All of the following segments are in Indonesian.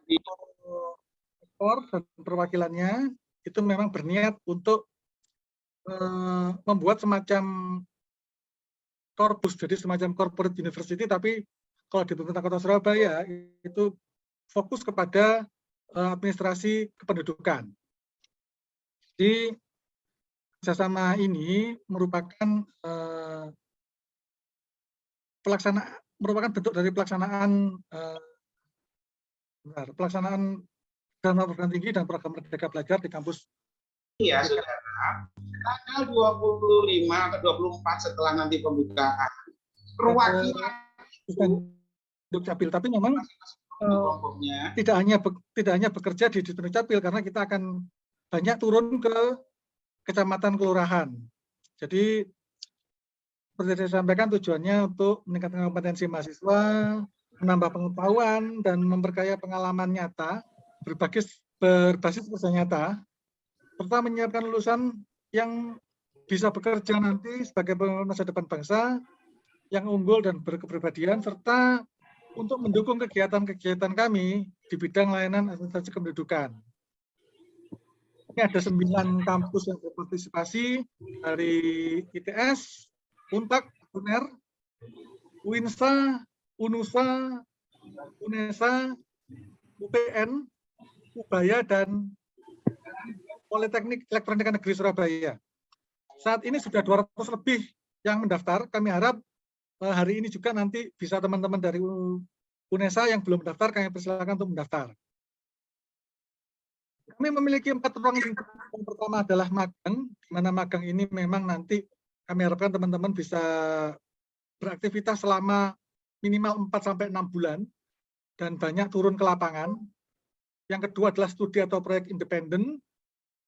rektor dan perwakilannya itu memang berniat untuk membuat semacam korpus, jadi semacam corporate university, tapi kalau di pemerintah Kota Surabaya itu fokus kepada administrasi kependudukan. Jadi kerjasama ini merupakan bentuk dari pelaksanaan program tinggi dan program Merdeka Belajar di kampus. Iya, saudara. Tanggal 25 ke 24 setelah nanti pembukaan, perwakilan Dukcapil, tapi memang tidak hanya bekerja di Dukcapil, karena kita akan banyak turun ke kecamatan kelurahan. Jadi seperti saya sampaikan, tujuannya untuk meningkatkan kompetensi mahasiswa, menambah pengetahuan dan memperkaya pengalaman nyata berbasis kerja nyata, serta menyiapkan lulusan yang bisa bekerja nanti sebagai masa depan bangsa yang unggul dan berkepribadian, serta untuk mendukung kegiatan-kegiatan kami di bidang layanan administrasi kependudukan. Ini ada 9 kampus yang berpartisipasi dari ITS, UNTAK, UNER, UINSA, UNUSA, UNESA, UPN, UBAYA, dan Politeknik Elektronika Negeri Surabaya. Saat ini sudah 200 lebih yang mendaftar. Kami harap hari ini juga nanti bisa teman-teman dari UNESA yang belum mendaftar, kami persilakan untuk mendaftar. Kami memiliki 4 ruang lingkup. Yang pertama adalah magang, di mana magang ini memang nanti kami harapkan teman-teman bisa beraktivitas selama minimal 4-6 bulan dan banyak turun ke lapangan. Yang kedua adalah studi atau proyek independen,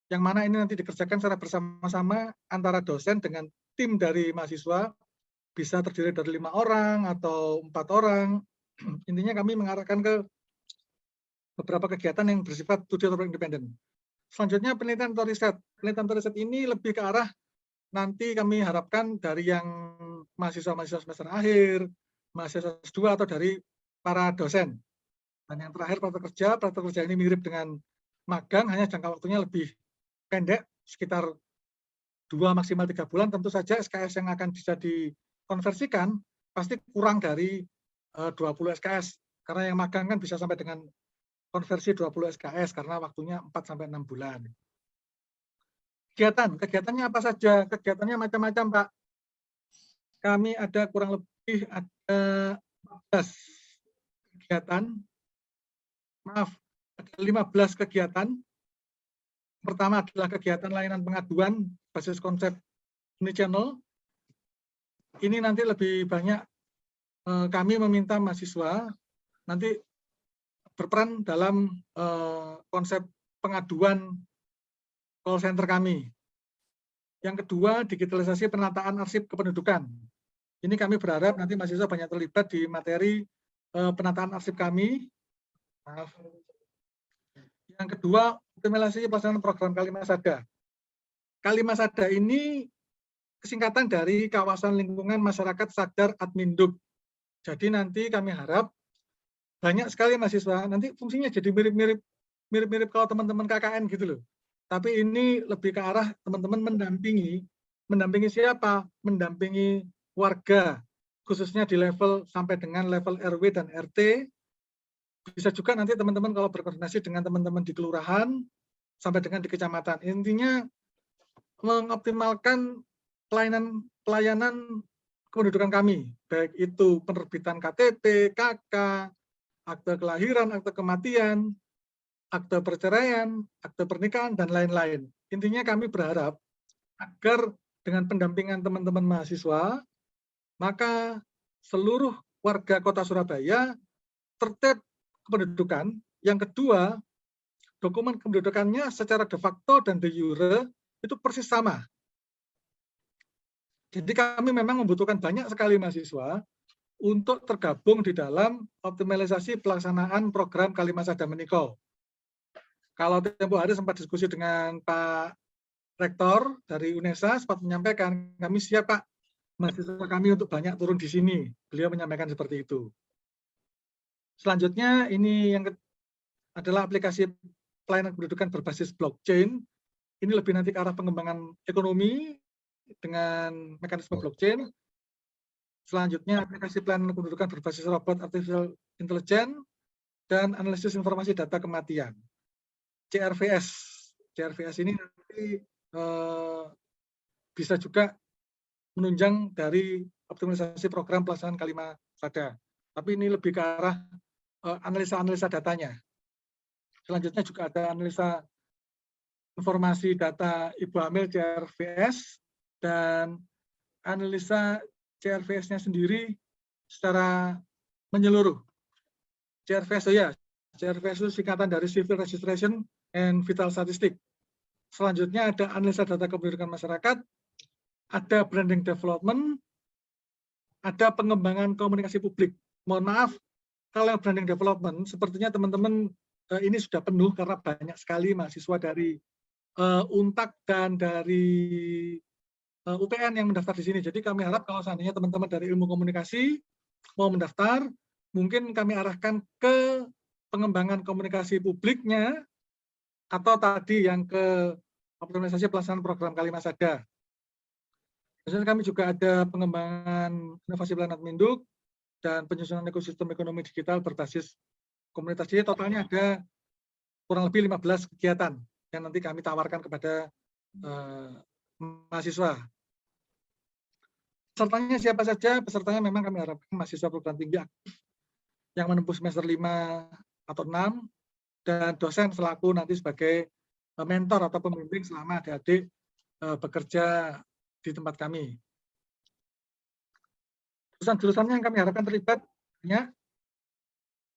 yang mana ini nanti dikerjakan secara bersama-sama antara dosen dengan tim dari mahasiswa, bisa terdiri dari 5 orang atau 4 orang. Intinya kami mengarahkan ke beberapa kegiatan yang bersifat studi atau proyek independen. Selanjutnya penelitian atau riset. Penelitian atau riset ini lebih ke arah nanti kami harapkan dari yang mahasiswa-mahasiswa semester akhir, mahasiswa S2 atau dari para dosen. Dan yang terakhir praktek kerja ini mirip dengan magang, hanya jangka waktunya lebih pendek, sekitar 2 maksimal 3 bulan. Tentu saja SKS yang akan bisa dikonversikan pasti kurang dari 20 SKS, karena yang magang kan bisa sampai dengan konversi 20 SKS karena waktunya 4-6 bulan. Kegiatannya apa saja? Kegiatannya macam-macam, Pak. Kami ada kurang lebih ada 15 kegiatan. Maaf, ada 15 kegiatan. Pertama adalah kegiatan layanan pengaduan basis konsep omnichannel. Ini nanti lebih banyak kami meminta mahasiswa nanti berperan dalam konsep pengaduan call center kami. Yang kedua, digitalisasi penataan arsip kependudukan. Ini kami berharap nanti mahasiswa banyak terlibat di materi penataan arsip kami. Maaf. Yang kedua, optimalisasi pelaksanaan program Kalimasada. Kalimasada ini kesingkatan dari Kawasan Lingkungan Masyarakat Sadar Adminduk. Jadi nanti kami harap banyak sekali mahasiswa, nanti fungsinya jadi mirip-mirip kalau teman-teman KKN gitu loh. Tapi ini lebih ke arah teman-teman mendampingi siapa? Mendampingi warga, khususnya di level sampai dengan level RW dan RT. Bisa juga nanti teman-teman kalau berkoordinasi dengan teman-teman di kelurahan, sampai dengan di kecamatan. Intinya mengoptimalkan pelayanan kependudukan kami, baik itu penerbitan KTP, KK, akte kelahiran, akte kematian, akte perceraian, akte pernikahan, dan lain-lain. Intinya kami berharap agar dengan pendampingan teman-teman mahasiswa, maka seluruh warga Kota Surabaya tertib kependudukan. Yang kedua, dokumen kependudukannya secara de facto dan de jure itu persis sama. Jadi kami memang membutuhkan banyak sekali mahasiswa untuk tergabung di dalam optimalisasi pelaksanaan program Kalimasada Menikol. Kalau tempo hari sempat diskusi dengan Pak Rektor dari UNESA, sempat menyampaikan, kami siap Pak, mahasiswa kami untuk banyak turun di sini. Beliau menyampaikan seperti itu. Selanjutnya ini yang adalah aplikasi pelayanan kependudukan berbasis blockchain. Ini lebih nanti ke arah pengembangan ekonomi dengan mekanisme blockchain. Selanjutnya aplikasi pelayanan kependudukan berbasis robot artificial intelligence dan analisis informasi data kematian. CRVS. CRVS ini nanti bisa juga menunjang dari optimalisasi program pelaksanaan Kalima Sada. Tapi ini lebih ke arah analisa-analisa datanya. Selanjutnya juga ada analisa informasi data ibu hamil CRVS dan analisa CRVS-nya sendiri secara menyeluruh. CRVS, CRVS itu singkatan dari Civil Registration and Vital Statistic. Selanjutnya ada analisa data kependudukan masyarakat, ada branding development, ada pengembangan komunikasi publik. Mohon maaf, kalau yang branding development, sepertinya teman-teman ini sudah penuh karena banyak sekali mahasiswa dari UNTAK dan dari UPN yang mendaftar di sini. Jadi kami harap kalau seandainya teman-teman dari ilmu komunikasi mau mendaftar, mungkin kami arahkan ke pengembangan komunikasi publiknya atau tadi yang ke optimalisasi pelaksanaan program Kalima Sada. Kemudian kami juga ada pengembangan inovasi pelayanan Minduk dan penyusunan ekosistem ekonomi digital berbasis komunitas. Jadi totalnya ada kurang lebih 15 kegiatan yang nanti kami tawarkan kepada mahasiswa. Pesertanya siapa saja? Pesertanya memang kami harapkan mahasiswa program tinggi aktif yang menempuh semester 5 atau 6 dan dosen selaku nanti sebagai mentor atau pembimbing selama adik-adik bekerja di tempat kami. Jurusan-jurusannya yang kami harapkan terlibat banyak.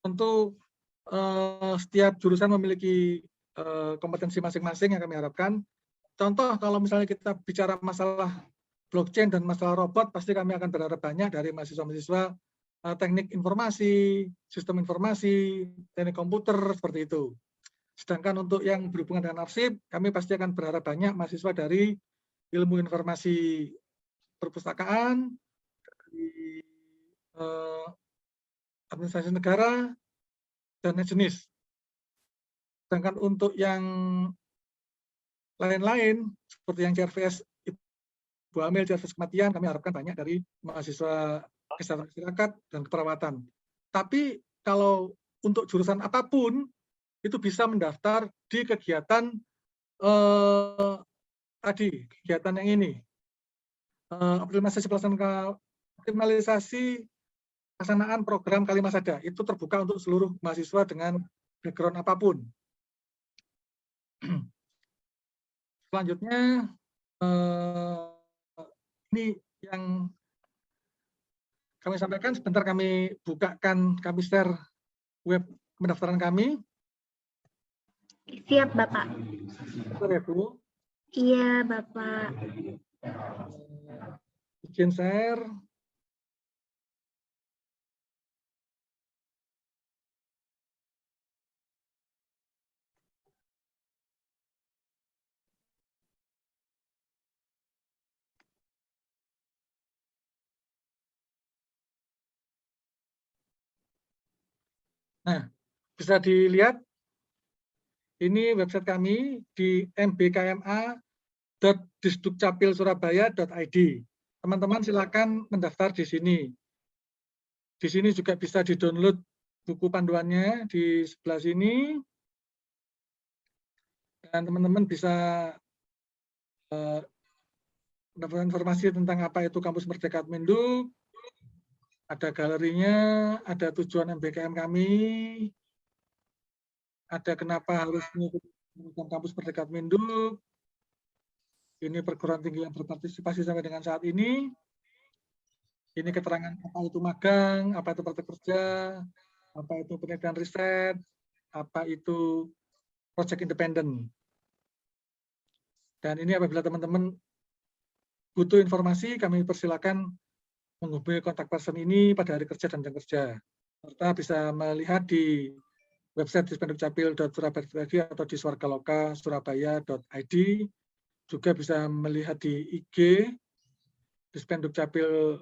Tentu setiap jurusan memiliki kompetensi masing-masing yang kami harapkan. Contoh kalau misalnya kita bicara masalah blockchain dan masalah robot, pasti kami akan berharap banyak dari mahasiswa-mahasiswa teknik informasi, sistem informasi, teknik komputer, seperti itu. Sedangkan untuk yang berhubungan dengan arsip, kami pasti akan berharap banyak mahasiswa dari ilmu informasi perpustakaan, dari administrasi negara, dan jenis. Sedangkan untuk yang lain-lain, seperti yang CRVS ibu hamil, CRVS kematian, kami harapkan banyak dari mahasiswa kesehatan masyarakat dan keperawatan. Tapi kalau untuk jurusan apapun, itu bisa mendaftar di kegiatan tadi, kegiatan yang ini. Optimalisasi pelaksanaan program Kalima Sada. Itu terbuka untuk seluruh mahasiswa dengan background apapun. Selanjutnya, ini yang kami sampaikan, sebentar kami bukakan, kami share web pendaftaran kami. Siap, Bapak. Betul ya, Bu? Iya, Bapak. Izin share. Nah, bisa dilihat ini website kami di mbkma.disdukcapilsurabaya.id. Teman-teman silakan mendaftar di sini. Di sini juga bisa di-download buku panduannya di sebelah sini. Dan teman-teman bisa mendapatkan informasi tentang apa itu Kampus Merdeka Minduk. Ada galerinya, ada tujuan MBKM kami, ada kenapa harus menggunakan Kampus Merdeka Minduk. Ini perguruan tinggi yang berpartisipasi sampai dengan saat ini. Ini keterangan apa itu magang, apa itu praktek kerja, apa itu penelitian riset, apa itu proyek independen. Dan ini apabila teman-teman butuh informasi, kami persilakan menghubungi kontak person ini pada hari kerja dan jam kerja. Serta bisa melihat di website dispendukcapil.surabaya.id atau di swargaloka.surabaya.id. Juga bisa melihat di IG Dispendukcapil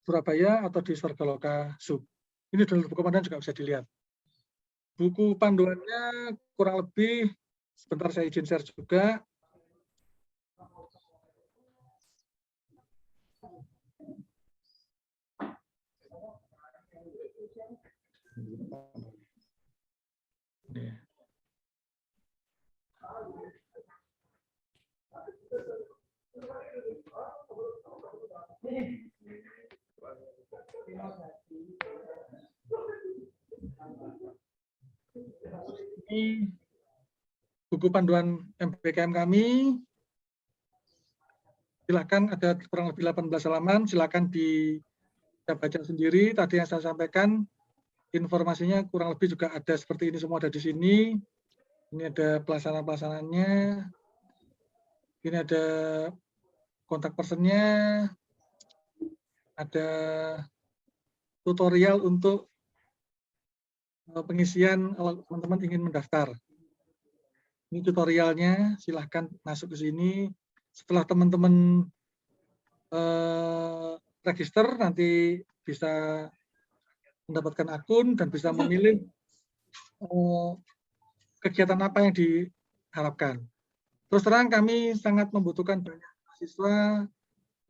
Surabaya atau di Swargaloka Sub. Ini dulu buku panduan juga bisa dilihat. buku panduannya kurang lebih, sebentar saya izin share juga. Ini buku panduan MBKM kami. Silakan, ada kurang lebih 18 halaman, silakan dibaca sendiri. Tadi yang saya sampaikan, informasinya kurang lebih juga ada seperti ini, semua ada di sini. Ini ada pelaksanaan-pelaksanaannya. Ini ada kontak personnya. Ada tutorial untuk pengisian kalau teman-teman ingin mendaftar. Ini tutorialnya, silahkan masuk ke sini. Setelah teman-teman register, nanti bisa mendapatkan akun dan bisa memilih kegiatan apa yang diharapkan. Terus terang kami sangat membutuhkan banyak mahasiswa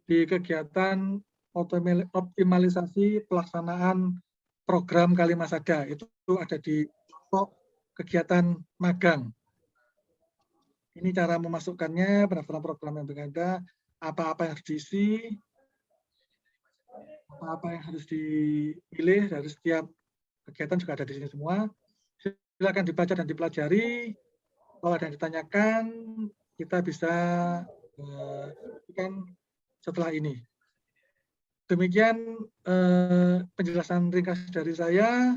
di kegiatan optimalisasi pelaksanaan program Kalimasada. Itu ada di kegiatan magang. Ini cara memasukkannya, pendaftaran program yang berada, apa-apa yang harus diisi, apa-apa yang harus dipilih dari setiap kegiatan juga ada di sini semua. Silakan dibaca dan dipelajari. Kalau ada yang ditanyakan, kita bisa setelah ini. Demikian penjelasan ringkas dari saya.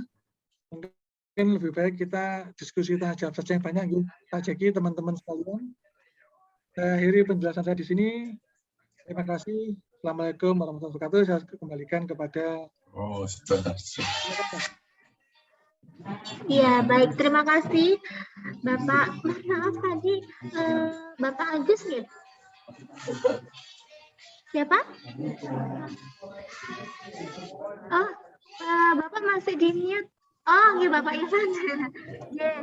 Mungkin lebih baik kita diskusi tanya jawab saja yang banyak, Pak Jeki, teman-teman sekalian. Saya akhiri penjelasan saya di sini. Terima kasih. Assalamualaikum warahmatullahi wabarakatuh. Saya kembalikan kepada. Iya, baik. Terima kasih, Bapak. Maaf tadi, Bapak Agus ya? Siapa? Oh, Bapak masih di mute. Oh, iya Bapak Ivan. Yeah.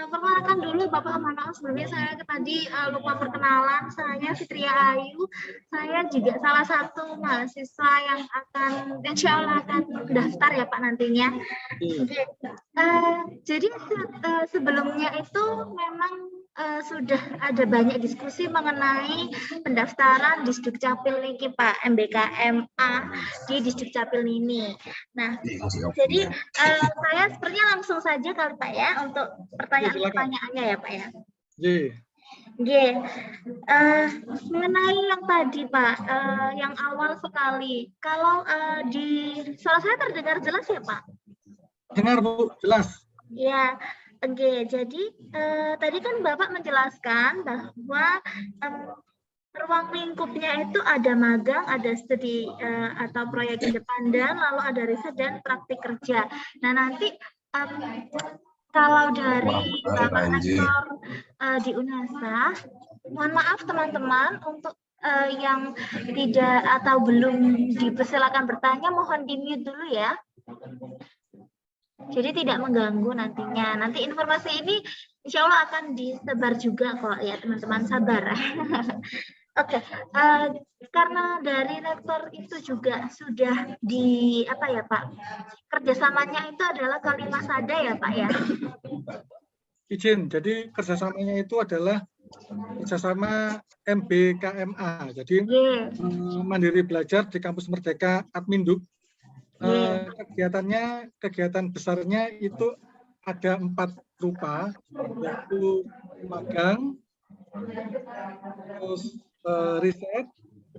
Perkenalkan dulu Bapak, mohon maaf sebelumnya saya tadi lupa perkenalan. Saya Fitria Ayu. Saya juga salah satu mahasiswa yang akan insya Allah akan daftar ya Pak nantinya. Okay. Jadi sebelumnya itu memang sudah ada banyak diskusi mengenai pendaftaran di Dukcapil ini Pak, MBKMA di Dukcapil ini. Nah, jadi saya sepertinya langsung saja kali Pak ya untuk pertanyaan-pertanyaannya ya Pak ya. Mengenai yang tadi Pak, yang awal sekali, kalau di suara saya terdengar jelas ya Pak? Dengar Bu, jelas. Ya. Oke, jadi tadi kan Bapak menjelaskan bahwa ruang lingkupnya itu ada magang, ada studi atau proyek independen, lalu ada riset dan praktik kerja. Nah nanti kalau dari Bapak Rektor di UNASA, mohon maaf teman-teman untuk yang tidak atau belum dipersilakan bertanya, mohon di-mute dulu ya. Jadi tidak mengganggu nantinya. Nanti informasi ini insya Allah akan disebar juga kok ya teman-teman, sabar. Oke, karena dari rektor itu juga sudah di apa ya Pak, kerjasamanya itu adalah Kalimasada ya Pak ya? Izin, jadi kerjasamanya itu adalah kerjasama MBKMA. Jadi Mandiri Belajar di Kampus Merdeka Adminduk. Kegiatan besarnya itu ada 4 rupa, yaitu magang, terus riset,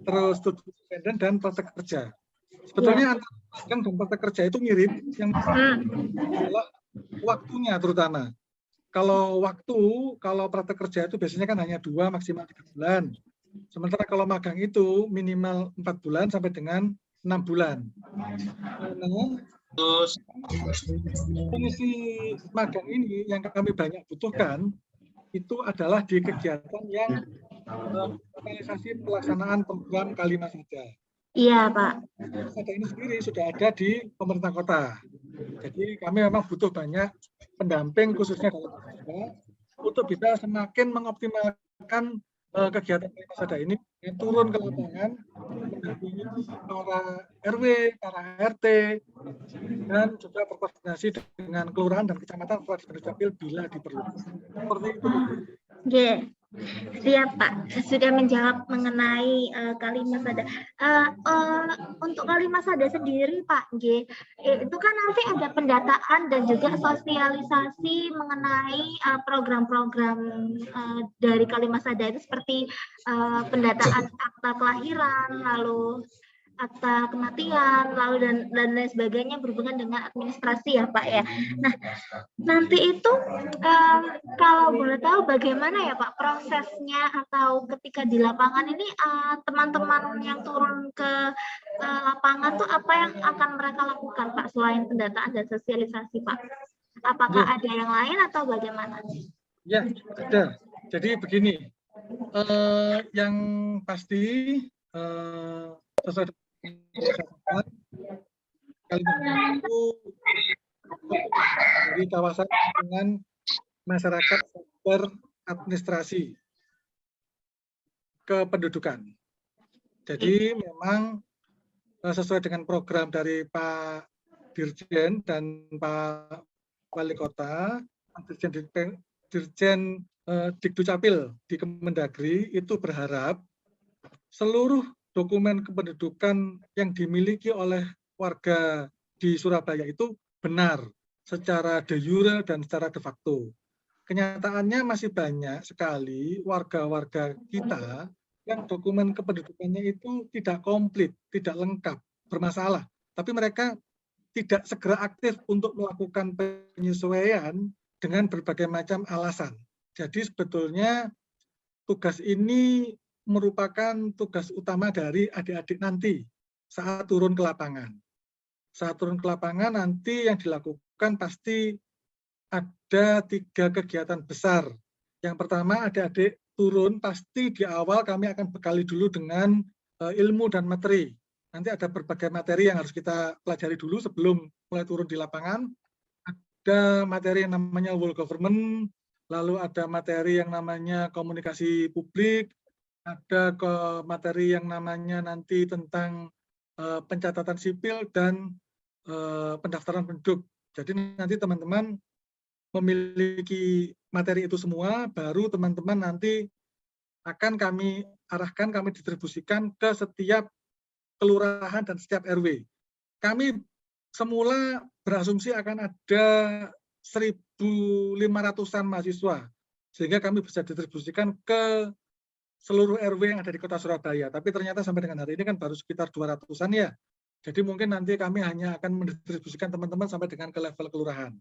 terus studi independen dan praktek kerja. Sebetulnya antara magang dan praktek kerja itu mirip, yang adalah waktunya terutama. Kalau praktek kerja itu biasanya kan hanya 2 maksimal 3 bulan. Sementara kalau magang itu minimal 4 bulan sampai dengan 6 bulan. Fungsi magang ini yang kami banyak butuhkan itu adalah di kegiatan yang realisasi pelaksanaan program Kalimasada. Iya Pak. Kalimasada ini sendiri sudah ada di pemerintah kota. Jadi kami memang butuh banyak pendamping khususnya dalam mahasiswa untuk bisa semakin mengoptimalkan kegiatan Kalimasada ini, turun ke lapangan, mendampingi para RW, para RT, dan juga berkoordinasi dengan kelurahan dan kecamatan setelah di Dukcapil bila diperlukan. Seperti itu. Oke, siap Pak. Sudah menjawab mengenai Kalimasada. Untuk Kalimasada sendiri Pak, itu kan nanti ada pendataan dan juga sosialisasi mengenai program-program dari Kalimasada itu seperti pendataan akta kelahiran, lalu akta kematian, lalu dan lain sebagainya berhubungan dengan administrasi ya Pak ya. Nah, nanti itu kalau boleh tahu bagaimana ya Pak prosesnya atau ketika di lapangan ini teman-teman yang turun ke lapangan tuh apa yang akan mereka lakukan Pak selain pendataan dan sosialisasi Pak? Apakah ada yang lain atau bagaimana? Ya, ada. Jadi begini, yang pasti sesuai dengan Kalimantan itu dari kawasan dengan masyarakat beradministrasi kependudukan. Jadi memang sesuai dengan program dari Pak Dirjen dan Pak Wali Kota, Dirjen Dikdukcapil di Kemendagri itu berharap seluruh dokumen kependudukan yang dimiliki oleh warga di Surabaya itu benar secara de jure dan secara de facto. Kenyataannya masih banyak sekali warga-warga kita yang dokumen kependudukannya itu tidak komplit, tidak lengkap, bermasalah. Tapi mereka tidak segera aktif untuk melakukan penyesuaian dengan berbagai macam alasan. Jadi sebetulnya tugas ini merupakan tugas utama dari adik-adik nanti saat turun ke lapangan. Saat turun ke lapangan nanti yang dilakukan pasti ada 3 kegiatan besar. Yang pertama, adik-adik turun pasti di awal kami akan bekali dulu dengan ilmu dan materi. Nanti ada berbagai materi yang harus kita pelajari dulu sebelum mulai turun di lapangan. Ada materi yang namanya world government, lalu ada materi yang namanya komunikasi publik, ada materi yang namanya nanti tentang pencatatan sipil dan pendaftaran penduduk. Jadi nanti teman-teman memiliki materi itu semua, baru teman-teman nanti akan kami arahkan, kami distribusikan ke setiap kelurahan dan setiap RW. Kami semula berasumsi akan ada 1.500-an mahasiswa, sehingga kami bisa distribusikan ke seluruh RW yang ada di Kota Surabaya. Tapi ternyata sampai dengan hari ini kan baru sekitar 200-an ya. Jadi mungkin nanti kami hanya akan mendistribusikan teman-teman sampai dengan ke level kelurahan.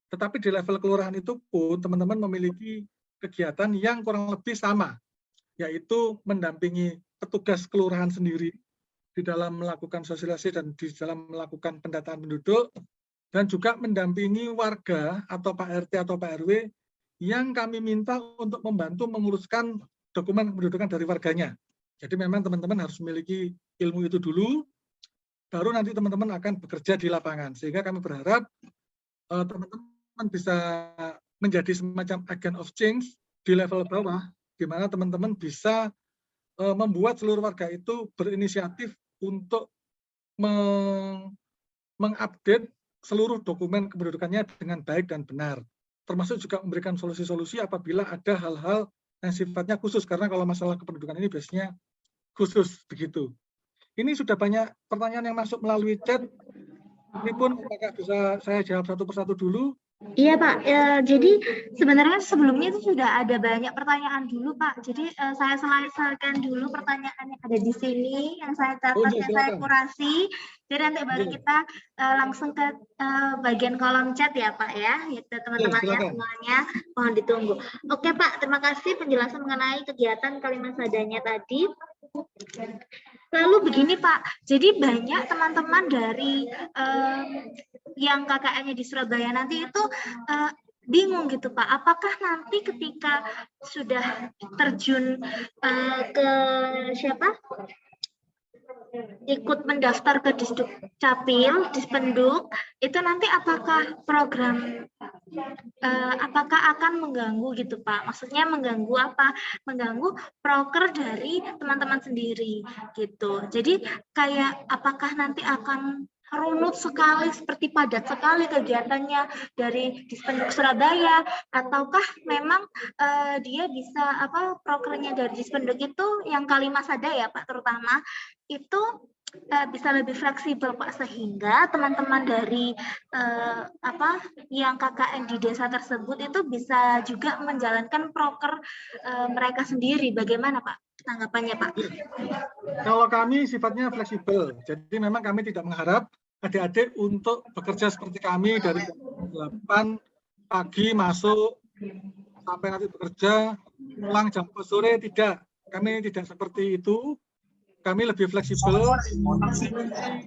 Tetapi di level kelurahan itu pun teman-teman memiliki kegiatan yang kurang lebih sama, yaitu mendampingi petugas kelurahan sendiri di dalam melakukan sosialisasi dan di dalam melakukan pendataan penduduk, dan juga mendampingi warga atau Pak RT atau Pak RW yang kami minta untuk membantu menguruskan dokumen kependudukan dari warganya. Jadi memang teman-teman harus memiliki ilmu itu dulu, baru nanti teman-teman akan bekerja di lapangan. Sehingga kami berharap teman-teman bisa menjadi semacam agent of change di level bawah, di mana teman-teman bisa membuat seluruh warga itu berinisiatif untuk mengupdate seluruh dokumen kependudukannya dengan baik dan benar. Termasuk juga memberikan solusi-solusi apabila ada hal-hal yang sifatnya khusus, karena kalau masalah kependudukan ini biasanya khusus begitu. Ini sudah banyak pertanyaan yang masuk melalui chat. Ini pun apakah bisa saya jawab satu persatu dulu? Iya Pak, jadi sebenarnya sebelumnya itu sudah ada banyak pertanyaan dulu Pak. Jadi saya selesaikan dulu pertanyaan yang ada di sini, yang saya catat, yang saya kurasi. Jadi nanti baru kita langsung ke bagian kolom chat ya Pak ya, teman-teman ya semuanya, mohon ditunggu. Oke Pak, terima kasih penjelasan mengenai kegiatan Kalimasadanya tadi. Lalu begini Pak, jadi banyak teman-teman dari yang KKN-nya di Surabaya nanti itu bingung gitu Pak, apakah nanti ketika sudah terjun ke ikut mendaftar ke Disdukcapil, Dispenduk, itu nanti apakah program apakah akan mengganggu gitu Pak? Maksudnya mengganggu apa? Mengganggu proker dari teman-teman sendiri gitu. Jadi kayak apakah nanti akan runut sekali, seperti padat sekali kegiatannya dari Dispenduk Surabaya, ataukah memang dia bisa prokernya dari Dispenduk itu yang Kalimasada ya Pak terutama itu bisa lebih fleksibel Pak, sehingga teman-teman dari yang KKN di desa tersebut itu bisa juga menjalankan proker mereka sendiri. Bagaimana Pak tanggapannya Pak? Kalau kami sifatnya fleksibel, jadi memang kami tidak mengharap adik-adik untuk bekerja seperti kami dari jam 8 pagi masuk sampai nanti bekerja pulang jam 4 sore, tidak. Kami tidak seperti itu. Kami lebih fleksibel.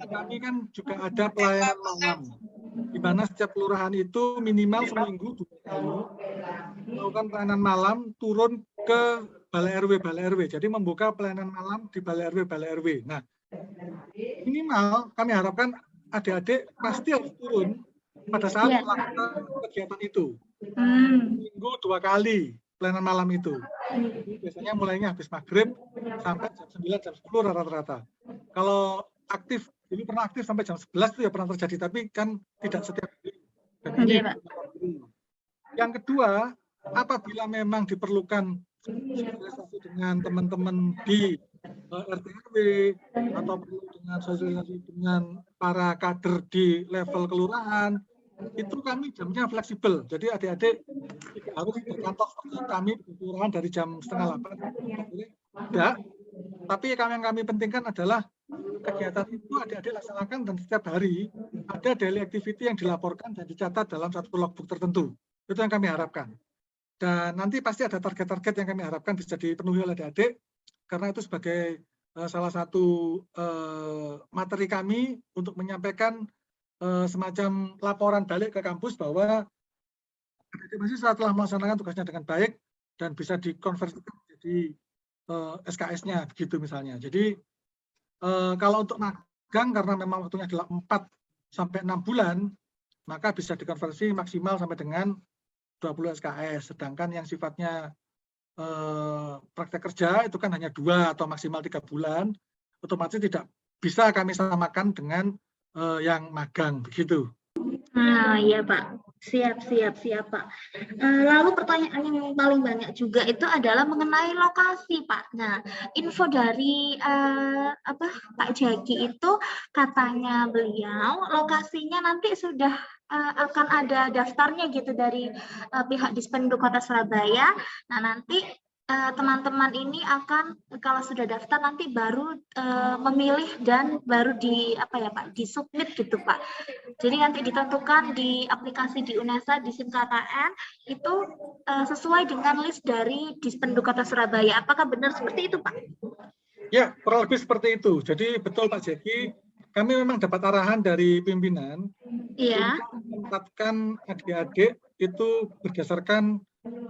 Kami kan juga ada pelayanan malam, di mana setiap kelurahan itu minimal seminggu 2 kali melakukan pelayanan malam, turun ke balai RW. Jadi membuka pelayanan malam di balai RW. Nah, minimal kami harapkan adik-adik pasti harus turun pada saat melakukan kegiatan itu. Minggu 2 kali pelayanan malam itu. Biasanya mulainya habis maghrib sampai jam 9, jam 10 rata-rata. Kalau aktif, dulu pernah aktif sampai jam 11 itu ya pernah terjadi, tapi kan tidak setiap hari. Dan ini yang kedua, apabila memang diperlukan sosialisasi dengan teman-teman di RT RW atau perlu dengan sosialisasi dengan para kader di level kelurahan, itu kami jamnya fleksibel. Jadi adik-adik tidak harus berkantor seperti kami di kelurahan dari jam 7:30. Tidak. Tapi yang kami pentingkan adalah kegiatan itu adik-adik laksanakan dan setiap hari ada daily activity yang dilaporkan dan dicatat dalam satu logbook tertentu. Itu yang kami harapkan. Dan nanti pasti ada target-target yang kami harapkan bisa dipenuhi oleh adik-adik, karena itu sebagai salah satu materi kami untuk menyampaikan semacam laporan balik ke kampus bahwa adik-adik mahasiswa telah melaksanakan tugasnya dengan baik dan bisa dikonversikan menjadi SKS-nya, begitu misalnya. Jadi kalau untuk magang karena memang waktunya adalah 4 sampai 6 bulan, maka bisa dikonversi maksimal sampai dengan 20 SKS. Sedangkan yang sifatnya praktek kerja itu kan hanya 2 atau maksimal 3 bulan, otomatis tidak bisa kami samakan dengan yang magang, begitu. Nah, iya Pak. Siap Pak. Lalu pertanyaan yang paling banyak juga itu adalah mengenai lokasi Pak. Nah, info dari Pak Jaki itu katanya beliau lokasinya nanti sudah akan ada daftarnya gitu dari pihak Dispenduk Kota Surabaya. Nah, nanti teman-teman ini akan kalau sudah daftar nanti baru memilih dan baru disubmit gitu Pak. Jadi nanti ditentukan di aplikasi di UNESA di SIM KKN itu sesuai dengan list dari Dispenduk Kota Surabaya. Apakah benar seperti itu Pak? Ya, kurang lebih seperti itu. Jadi betul Pak Jeki, kami memang dapat arahan dari pimpinan untuk menetapkan adik-adik itu berdasarkan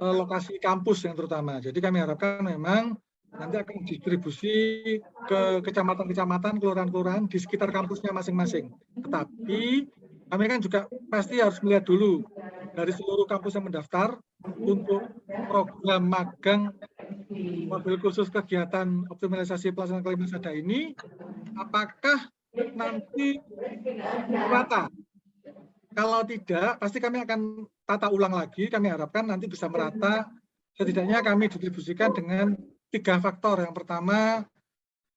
lokasi kampus yang terutama. Jadi kami harapkan memang nanti akan distribusi ke kecamatan-kecamatan, kelurahan-kelurahan di sekitar kampusnya masing-masing. Tetapi kami kan juga pasti harus melihat dulu dari seluruh kampus yang mendaftar untuk program magang mobil khusus kegiatan optimalisasi pelaksanaan Kalimasada ini, apakah nanti rata? Kalau tidak, pasti kami akan tata ulang lagi. Kami harapkan nanti bisa merata. Setidaknya kami distribusikan dengan 3 faktor. Yang pertama,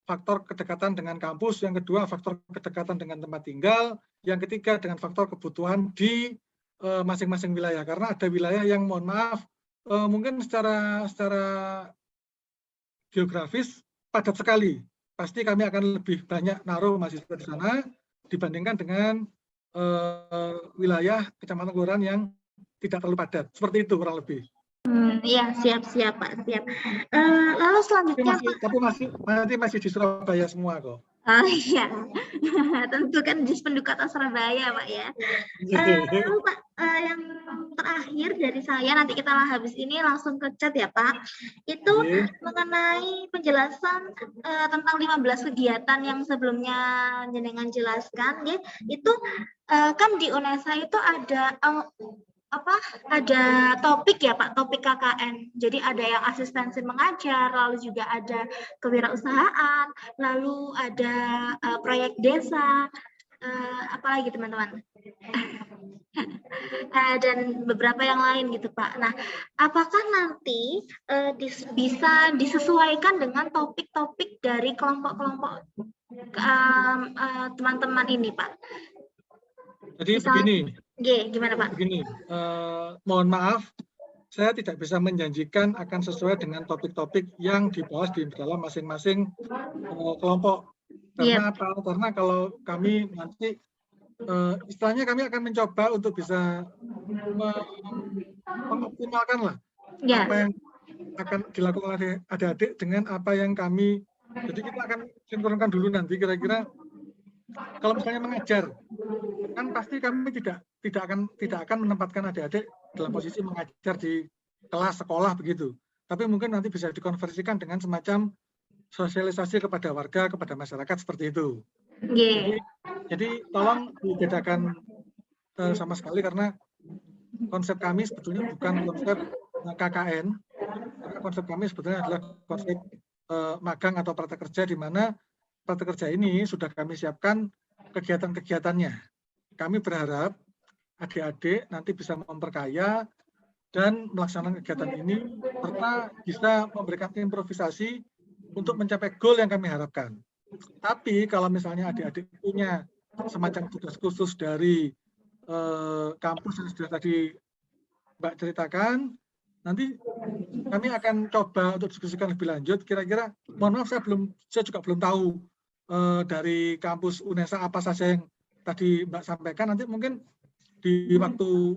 faktor kedekatan dengan kampus. Yang kedua, faktor kedekatan dengan tempat tinggal. Yang ketiga, dengan faktor kebutuhan di masing-masing wilayah. Karena ada wilayah yang, mohon maaf, mungkin secara geografis padat sekali. Pasti kami akan lebih banyak naruh mahasiswa di sana dibandingkan dengan wilayah kecamatan kelurahan yang tidak terlalu padat. Seperti itu kurang lebih. Iya, siap Pak, siap. Lalu selanjutnya tapi masih di Surabaya semua kok. Oh iya, tentu kan Dispenduk Kota Surabaya Pak ya. Lalu Pak, yang terakhir dari saya, nanti kita habis ini langsung ke chat ya Pak. Itu Oke. mengenai penjelasan tentang 15 kegiatan yang sebelumnya jenengan jelaskan, ya, itu kan di UNESA itu ada ada topik ya Pak, topik KKN. Jadi ada yang asistensi mengajar, lalu juga ada kewirausahaan, lalu ada proyek desa, apalagi teman-teman. Dan beberapa yang lain gitu Pak. Nah, apakah nanti bisa disesuaikan dengan topik-topik dari kelompok-kelompok teman-teman ini Pak? Jadi Misal, begini, gimana Pak? begini, mohon maaf, saya tidak bisa menjanjikan akan sesuai dengan topik-topik yang dibahas di dalam masing-masing kelompok. Karena apa? Karena kalau kami nanti, istilahnya kami akan mencoba untuk bisa mengoptimalkan lah apa yang akan dilakukan oleh adik-adik dengan apa yang kami. Jadi kita akan sinkronkan dulu nanti kira-kira kalau misalnya mengajar, kan pasti kami tidak akan menempatkan adik-adik dalam posisi mengajar di kelas sekolah begitu. Tapi mungkin nanti bisa dikonversikan dengan semacam sosialisasi kepada warga, kepada masyarakat seperti itu. Jadi tolong dibedakan sama sekali karena konsep kami sebetulnya bukan konsep KKN. Karena konsep kami sebetulnya adalah konsep magang atau praktek kerja, di mana praktek kerja ini sudah kami siapkan kegiatan-kegiatannya. Kami berharap adik-adik nanti bisa memperkaya dan melaksanakan kegiatan ini, serta bisa memberikan improvisasi untuk mencapai goal yang kami harapkan. Tapi kalau misalnya adik-adik punya semacam tugas khusus dari kampus yang sudah tadi Mbak ceritakan, nanti kami akan coba untuk diskusikan lebih lanjut. Kira-kira, mohon maaf saya juga belum tahu dari kampus UNESA apa saja yang tadi Mbak sampaikan. Nanti mungkin di waktu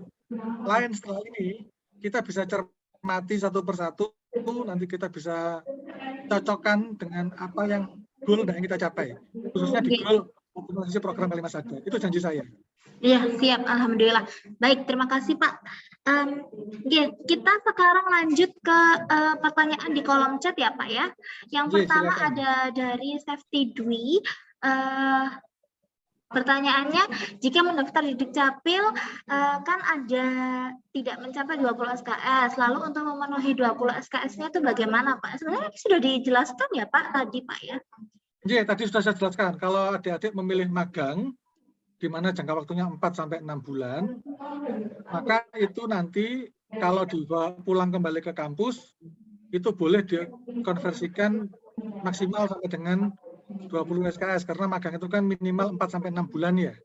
lain setelah ini kita bisa cermati satu persatu, nanti kita bisa cocokkan dengan apa yang goal yang kita capai, khususnya di goal optimalisasi program Kalimat Sadar. Itu janji saya. Iya, siap. Alhamdulillah. Baik, terima kasih Pak. Kita sekarang lanjut ke pertanyaan di kolom chat ya Pak ya. Yang pertama silakan. Ada dari Safety Dwi. Pertanyaannya, jika mendaftar di Dukcapil kan ada tidak mencapai 20 SKS, lalu untuk memenuhi 20 SKS-nya itu bagaimana Pak? Sebenarnya sudah dijelaskan ya Pak tadi Pak ya? Iya, tadi sudah saya jelaskan. Kalau adik-adik memilih magang, di mana jangka waktunya 4-6 bulan, maka itu nanti kalau dibawa pulang kembali ke kampus, itu boleh dikonversikan maksimal sampai dengan 20 SKS, karena magang itu kan minimal 4-6 bulan ya.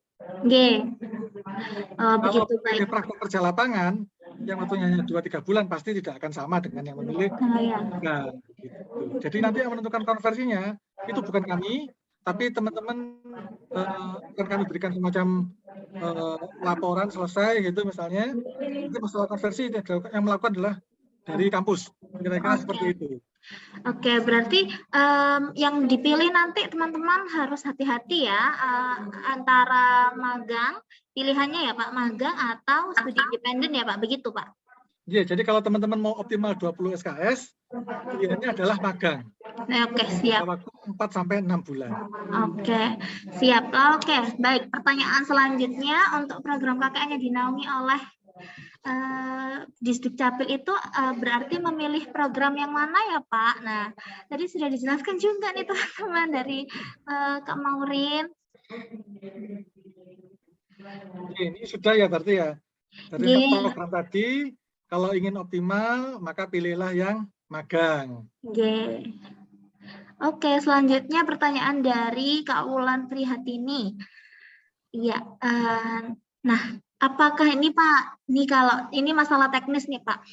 Kalau memilih praktek kerja lapangan, yang waktunya hanya 2-3 bulan, pasti tidak akan sama dengan yang memilih magang. Gitu. Jadi nanti yang menentukan konversinya, itu bukan kami, tapi teman-teman akan kami berikan semacam laporan selesai gitu misalnya, nanti masalah konversi yang melakukan adalah dari kampus, kira-kira seperti itu. Oke, berarti yang dipilih nanti teman-teman harus hati-hati ya antara magang, pilihannya ya Pak, magang atau studi independen ya Pak, begitu Pak? Iya, jadi kalau teman-teman mau optimal 20 SKS, pilihannya adalah magang. Oke, siap. Waktu 4-6 bulan. Oke, siap. Oke, baik. Pertanyaan selanjutnya untuk program KKN yang dinaungi oleh Dukcapil itu berarti memilih program yang mana ya Pak? Nah, tadi sudah dijelaskan juga nih teman-teman dari Kak Maureen. Ini sudah ya berarti ya. Dari program tadi, kalau ingin optimal, maka pilihlah yang magang. Oke, selanjutnya pertanyaan dari Kak Wulan Prihatini. Iya, nah, apakah ini Pak, ini kalau ini masalah teknis nih Pak.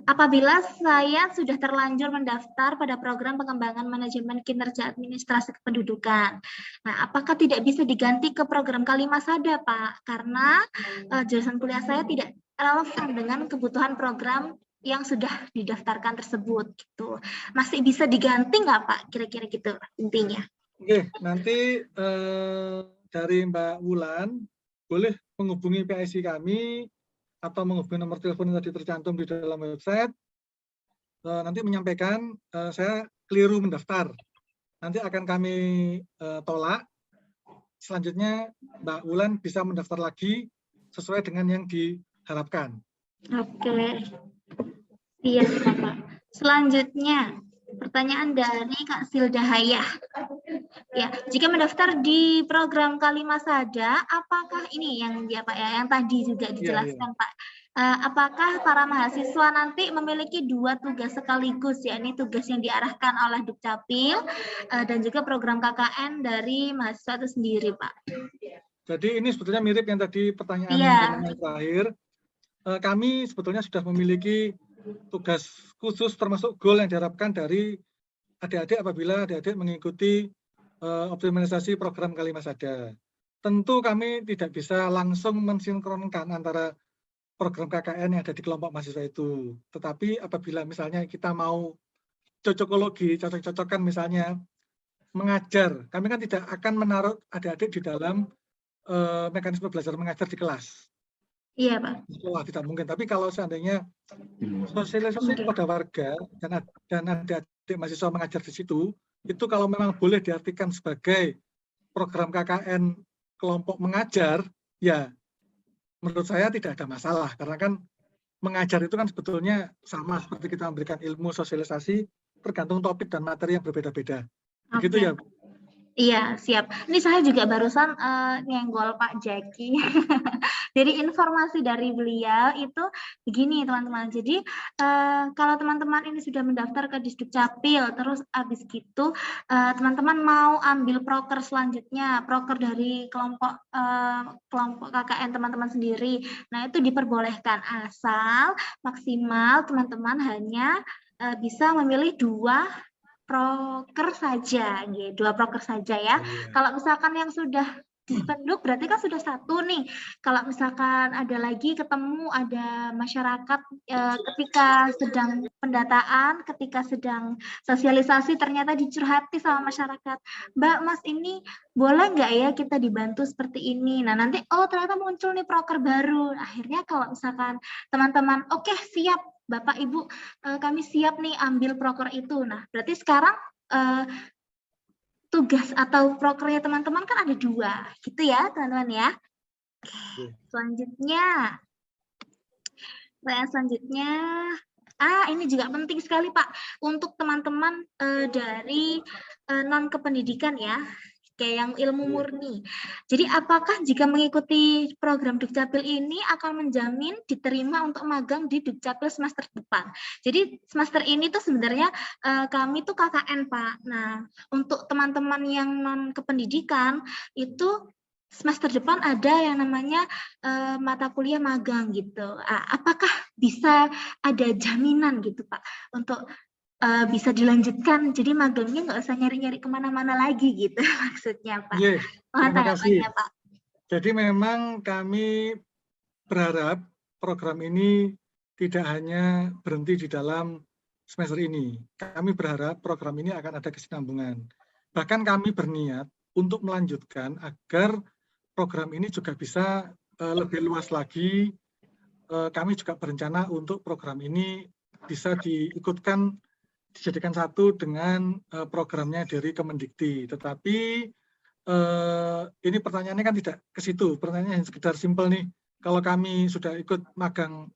Apabila saya sudah terlanjur mendaftar pada program pengembangan manajemen kinerja administrasi kependudukan, nah apakah tidak bisa diganti ke program Kalimat Sadar Pak? Karena jurusan kuliah saya tidak relevan dengan kebutuhan program yang sudah didaftarkan tersebut gitu. Masih bisa diganti nggak Pak? Kira-kira gitu intinya. Oke, nanti dari Mbak Wulan boleh menghubungi PSI kami atau menghubungi nomor telepon yang tadi tercantum di dalam website. Nanti menyampaikan saya keliru mendaftar. Nanti akan kami tolak. Selanjutnya Mbak Wulan bisa mendaftar lagi sesuai dengan yang diharapkan. Oke. Iya, Bapak. Selanjutnya, pertanyaan dari Kak Silda Hayah. Ya, jika mendaftar di program Kalimasada, apakah ini yang ya Pak ya, yang tadi juga dijelaskan Pak? Apakah para mahasiswa nanti memiliki 2 tugas sekaligus, ya ini tugas yang diarahkan oleh Dukcapil dan juga program KKN dari mahasiswa itu sendiri, Pak? Jadi ini sebetulnya mirip yang tadi pertanyaan yang terakhir. Kami sebetulnya sudah memiliki tugas khusus termasuk goal yang diharapkan dari adik-adik apabila adik-adik mengikuti optimalisasi program Kalimasada. Tentu kami tidak bisa langsung mensinkronkan antara program KKN yang ada di kelompok mahasiswa itu. Tetapi apabila misalnya kita mau cocokologi, cocok-cocokkan misalnya mengajar, kami kan tidak akan menaruh adik-adik di dalam mekanisme belajar mengajar di kelas. Iya, Pak. Sekolah tidak mungkin. Tapi kalau seandainya sosialisasi kepada warga dan adik-adik mahasiswa mengajar di situ, itu kalau memang boleh diartikan sebagai program KKN kelompok mengajar, ya menurut saya tidak ada masalah. Karena kan mengajar itu kan sebetulnya sama seperti kita memberikan ilmu sosialisasi, tergantung topik dan materi yang berbeda-beda. Begitu ya. Iya, siap. Ini saya juga barusan nyenggol Pak Jaki. Jadi informasi dari beliau itu begini teman-teman. Jadi kalau teman-teman ini sudah mendaftar ke Disdukcapil, terus habis gitu teman-teman mau ambil proker selanjutnya, proker dari kelompok KKN teman-teman sendiri. Nah itu diperbolehkan asal maksimal teman-teman hanya bisa memilih 2 proker saja, 2 proker saja ya. Kalau misalkan yang sudah dispenduk berarti kan sudah 1 nih. Kalau misalkan ada lagi ketemu ada masyarakat ketika sedang pendataan, ketika sedang sosialisasi ternyata dicurhati sama masyarakat. Mbak, Mas ini boleh nggak ya kita dibantu seperti ini? Nah nanti ternyata muncul nih proker baru. Akhirnya kalau misalkan teman-teman oke, siap Bapak Ibu, kami siap nih ambil proker itu. Nah, berarti sekarang tugas atau prokernya teman-teman kan ada 2, gitu ya teman-teman ya. Selanjutnya, ini juga penting sekali Pak untuk teman-teman dari non kependidikan ya. Kayak yang ilmu murni. Jadi apakah jika mengikuti program Dukcapil ini akan menjamin diterima untuk magang di Dukcapil semester depan? Jadi semester ini tuh sebenarnya kami tuh KKN Pak. Nah untuk teman-teman yang non kependidikan itu semester depan ada yang namanya mata kuliah magang gitu. Apakah bisa ada jaminan gitu Pak untuk bisa dilanjutkan, jadi magangnya nggak usah nyari-nyari kemana-mana lagi gitu maksudnya Pak. Terima kasih. Pak. Jadi memang kami berharap program ini tidak hanya berhenti di dalam semester ini. Kami berharap program ini akan ada kesinambungan. Bahkan kami berniat untuk melanjutkan agar program ini juga bisa lebih luas lagi. Kami juga berencana untuk program ini bisa dijadikan satu dengan programnya dari Kemendikti. Tetapi ini pertanyaannya kan tidak ke situ. Pertanyaannya sekedar simpel nih. Kalau kami sudah ikut magang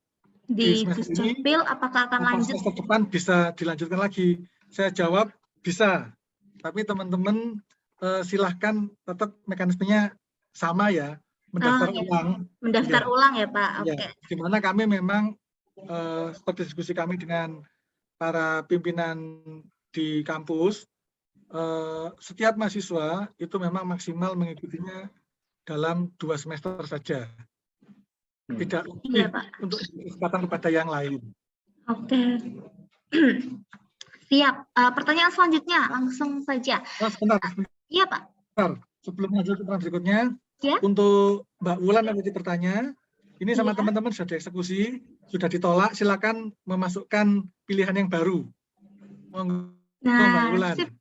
di semester ini, apakah akan lanjut? Semester depan bisa dilanjutkan lagi. Saya jawab bisa. Tapi teman-teman silahkan tetap mekanismenya sama ya. Mendaftar ulang. Mendaftar ulang ya Pak. Oke. Di mana kami memang seperti diskusi kami dengan para pimpinan di kampus, setiap mahasiswa itu memang maksimal mengikutinya dalam 2 semester saja. Tidak untuk kesempatan kepada yang lain. Oke. Siap. Pertanyaan selanjutnya, langsung saja. Sebentar. Iya Pak. Sebentar. Sebelum lanjut ke pertanyaan berikutnya, untuk Mbak Wulan yang tadi bertanya, ini sama teman-teman sudah dieksekusi, sudah ditolak, silakan memasukkan pilihan yang baru. Nah, sip.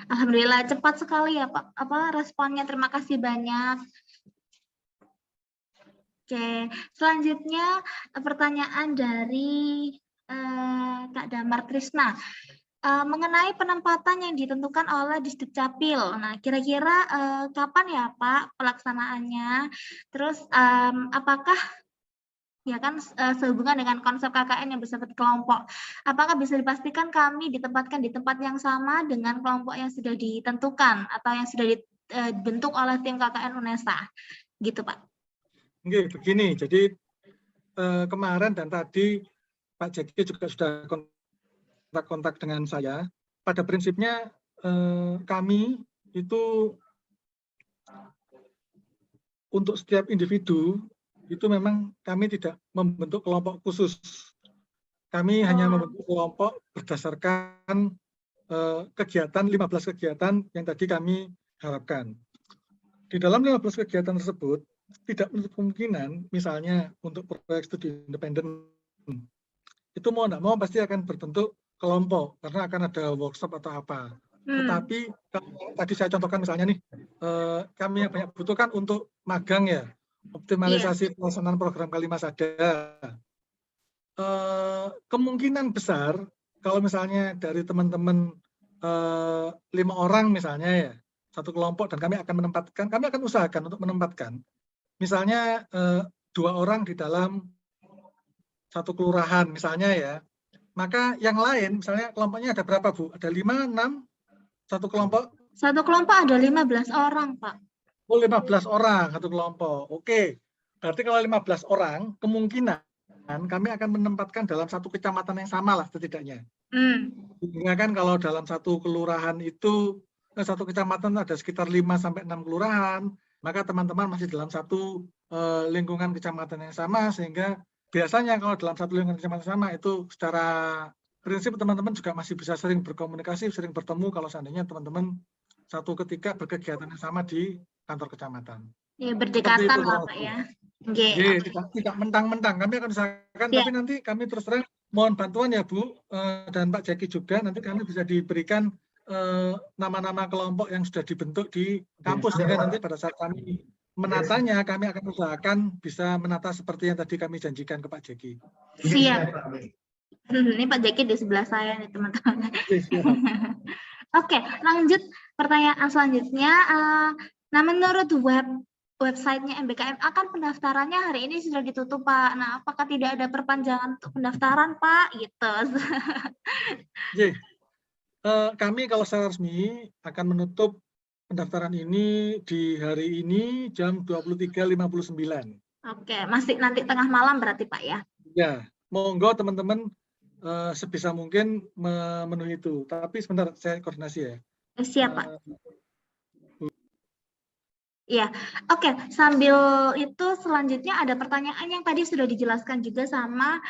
Alhamdulillah cepat sekali ya Pak. Responnya? Terima kasih banyak. Oke, selanjutnya pertanyaan dari Kak Damar Trisna. Mengenai penempatan yang ditentukan oleh Disduk Capil. Nah, kira-kira kapan ya Pak pelaksanaannya? Terus apakah ya kan sehubungan dengan konsep KKN yang bersifat kelompok. Apakah bisa dipastikan kami ditempatkan di tempat yang sama dengan kelompok yang sudah ditentukan atau yang sudah dibentuk oleh tim KKN UNESA? Gitu Pak. Oke, begini. Jadi kemarin dan tadi Pak Jeki juga sudah kontak dengan saya. Pada prinsipnya kami itu untuk setiap individu itu memang kami tidak membentuk kelompok khusus. Kami hanya membentuk kelompok berdasarkan kegiatan 15 kegiatan yang tadi kami harapkan. Di dalam 15 kegiatan tersebut tidak menutup kemungkinan misalnya untuk proyek studi independen itu mau tidak mau pasti akan berbentuk kelompok karena akan ada workshop atau apa. Tetapi kalau tadi saya contohkan misalnya nih kami yang banyak butuhkan untuk magang ya, optimalisasi pelaksanaan program Kalimas Ada. Kemungkinan besar kalau misalnya dari teman-teman 5 orang misalnya ya satu kelompok dan kami akan usahakan untuk menempatkan misalnya 2 orang di dalam satu kelurahan misalnya ya, maka yang lain misalnya kelompoknya ada berapa Bu? Ada 5, 6 satu kelompok? Satu kelompok ada 15 orang Pak. Oh 15 orang satu kelompok. Oke, berarti kalau 15 orang kemungkinan kami akan menempatkan dalam satu kecamatan yang sama lah setidaknya. Sehingga kan kalau dalam satu kelurahan itu satu kecamatan ada sekitar 5-6 kelurahan, maka teman-teman masih dalam satu lingkungan kecamatan yang sama, sehingga biasanya kalau dalam satu lingkungan kecamatan sama itu secara prinsip teman-teman juga masih bisa sering berkomunikasi, sering bertemu kalau seandainya teman-teman satu ketika berkegiatan yang sama di kantor kecamatan. Ya, berdekatan lah Pak ya. Tidak mentang-mentang, kami akan usahakan, tapi nanti kami terus terang mohon bantuan ya Bu, dan Pak Jeki juga, nanti kami bisa diberikan nama-nama kelompok yang sudah dibentuk di kampus, sehingga nanti pada saat kami menatanya, kami akan usahakan bisa menata seperti yang tadi kami janjikan ke Pak Jeki. Siap. Ini Pak Jeki di sebelah saya nih teman-teman. Oke, lanjut pertanyaan selanjutnya. Nah, menurut websitenya MBKMA kan pendaftarannya hari ini sudah ditutup Pak. Nah, apakah tidak ada perpanjangan untuk pendaftaran Pak? Gitu. Kami kalau secara resmi akan menutup pendaftaran ini di hari ini jam 23.59. Oke, masih nanti tengah malam berarti Pak ya? Ya, monggo teman-teman sebisa mungkin memenuhi itu. Tapi sebentar, saya koordinasi ya. Siap Pak. Ya, oke. Sambil itu selanjutnya ada pertanyaan yang tadi sudah dijelaskan juga sama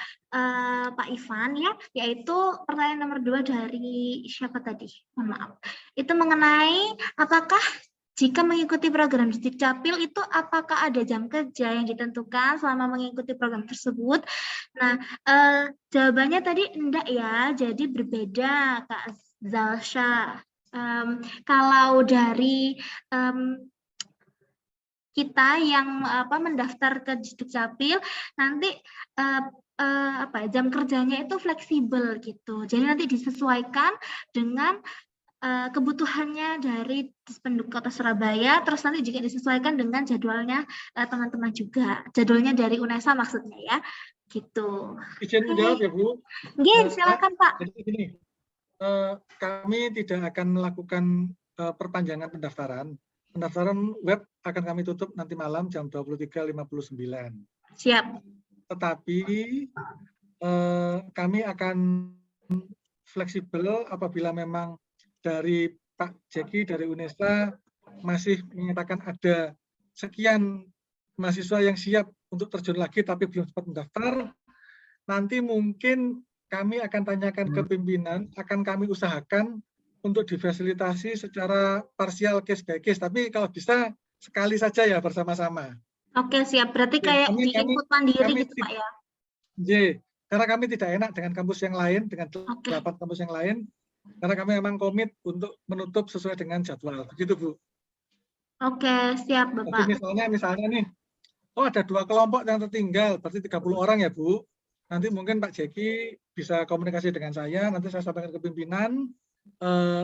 Pak Ivan ya, yaitu pertanyaan nomor 2 dari siapa tadi? Mohon maaf. Itu mengenai apakah jika mengikuti program Disduk Capil itu apakah ada jam kerja yang ditentukan selama mengikuti program tersebut? Nah, jawabannya tadi enggak ya, jadi berbeda Kak Zalsha. Kalau dari kita yang mendaftar ke Disduk Capil nanti jam kerjanya itu fleksibel gitu. Jadi nanti disesuaikan dengan kebutuhannya dari Dispenduk Kota Surabaya, terus nanti juga disesuaikan dengan jadwalnya teman-teman juga. Jadwalnya dari UNESA maksudnya ya. Gitu. Izin menjawab ya Bu. Silakan Pak. Jadi gini, kami tidak akan melakukan perpanjangan pendaftaran. Pendaftaran web akan kami tutup nanti malam jam 23.59. Siap. Tetapi kami akan fleksibel apabila memang dari Pak Jeki dari UNESA masih menyatakan ada sekian mahasiswa yang siap untuk terjun lagi tapi belum sempat mendaftar, nanti mungkin kami akan tanyakan ke pimpinan, akan kami usahakan untuk difasilitasi secara parsial case by case, tapi kalau bisa sekali saja ya bersama-sama. Oke, siap. Berarti kayak di input mandiri gitu Pak ya? Karena kami tidak enak dengan kampus yang lain, dengan 8 kampus yang lain, Karena kami memang komit untuk menutup sesuai dengan jadwal. Begitu, Bu. Oke, siap Jadi Bapak. misalnya nih, oh ada 2 kelompok yang tertinggal, berarti 30 orang ya, Bu. Nanti mungkin Pak Jeki bisa komunikasi dengan saya, nanti saya sampaikan ke pimpinan,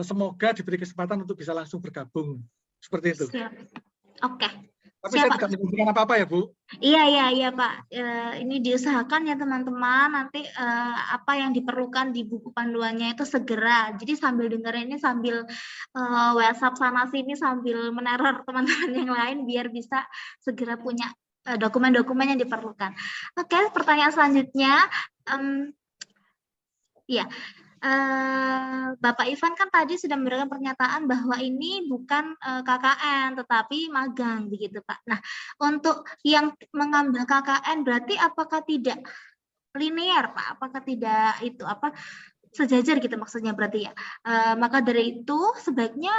semoga diberi kesempatan untuk bisa langsung bergabung. Seperti itu. Siap. Oke. Tapi Siap, saya Pak. tidak menjanjikan apa-apa ya, Bu. Iya Pak. Ini diusahakan ya teman-teman. Nanti apa yang diperlukan di buku panduannya itu segera. Jadi sambil dengerin ini sambil WhatsApp sana sini sambil meneror teman-teman yang lain biar bisa segera punya dokumen-dokumen yang diperlukan. Oke, pertanyaan selanjutnya. Ya. Bapak Ivan kan tadi sudah memberikan pernyataan bahwa ini bukan KKN tetapi magang begitu Pak. Nah, untuk yang mengambil KKN berarti apakah tidak linear Pak? Apakah tidak itu apa sejajar gitu maksudnya berarti ya? Maka dari itu sebaiknya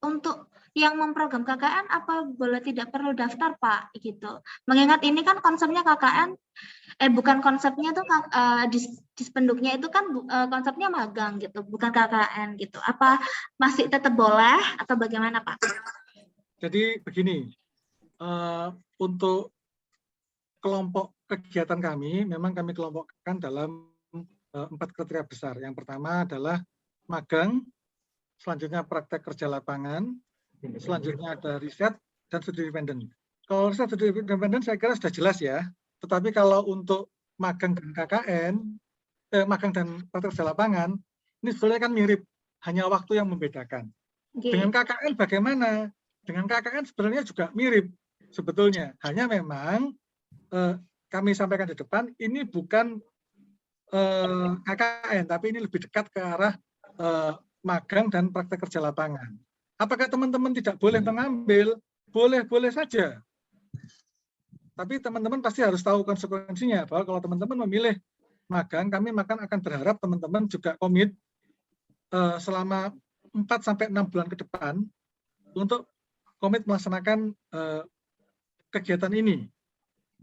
untuk yang memprogram KKN apa boleh tidak perlu daftar Pak gitu. Mengingat ini kan konsepnya KKN bukan konsepnya tuh dispenduknya itu kan konsepnya magang gitu, bukan KKN gitu. Apa masih tetap boleh atau bagaimana Pak? Jadi begini, untuk kelompok kegiatan kami, memang kami kelompokkan dalam 4 kriteria besar. Yang pertama adalah magang, selanjutnya praktek kerja lapangan, selanjutnya ada riset dan studi independen. Kalau riset studi independen saya kira sudah jelas ya. Tetapi kalau untuk magang dan KKN, magang dan praktek kerja lapangan, ini sebenarnya kan mirip, hanya waktu yang membedakan. Dengan KKN bagaimana? Dengan KKN sebenarnya juga mirip sebetulnya. Hanya memang kami sampaikan di depan, ini bukan KKN, tapi ini lebih dekat ke arah magang dan praktek kerja lapangan. Apakah teman-teman tidak boleh mengambil? Boleh-boleh saja. Tapi teman-teman pasti harus tahu konsekuensinya, bahwa kalau teman-teman memilih magang, kami akan berharap teman-teman juga komit selama 4-6 bulan ke depan untuk komit melaksanakan kegiatan ini.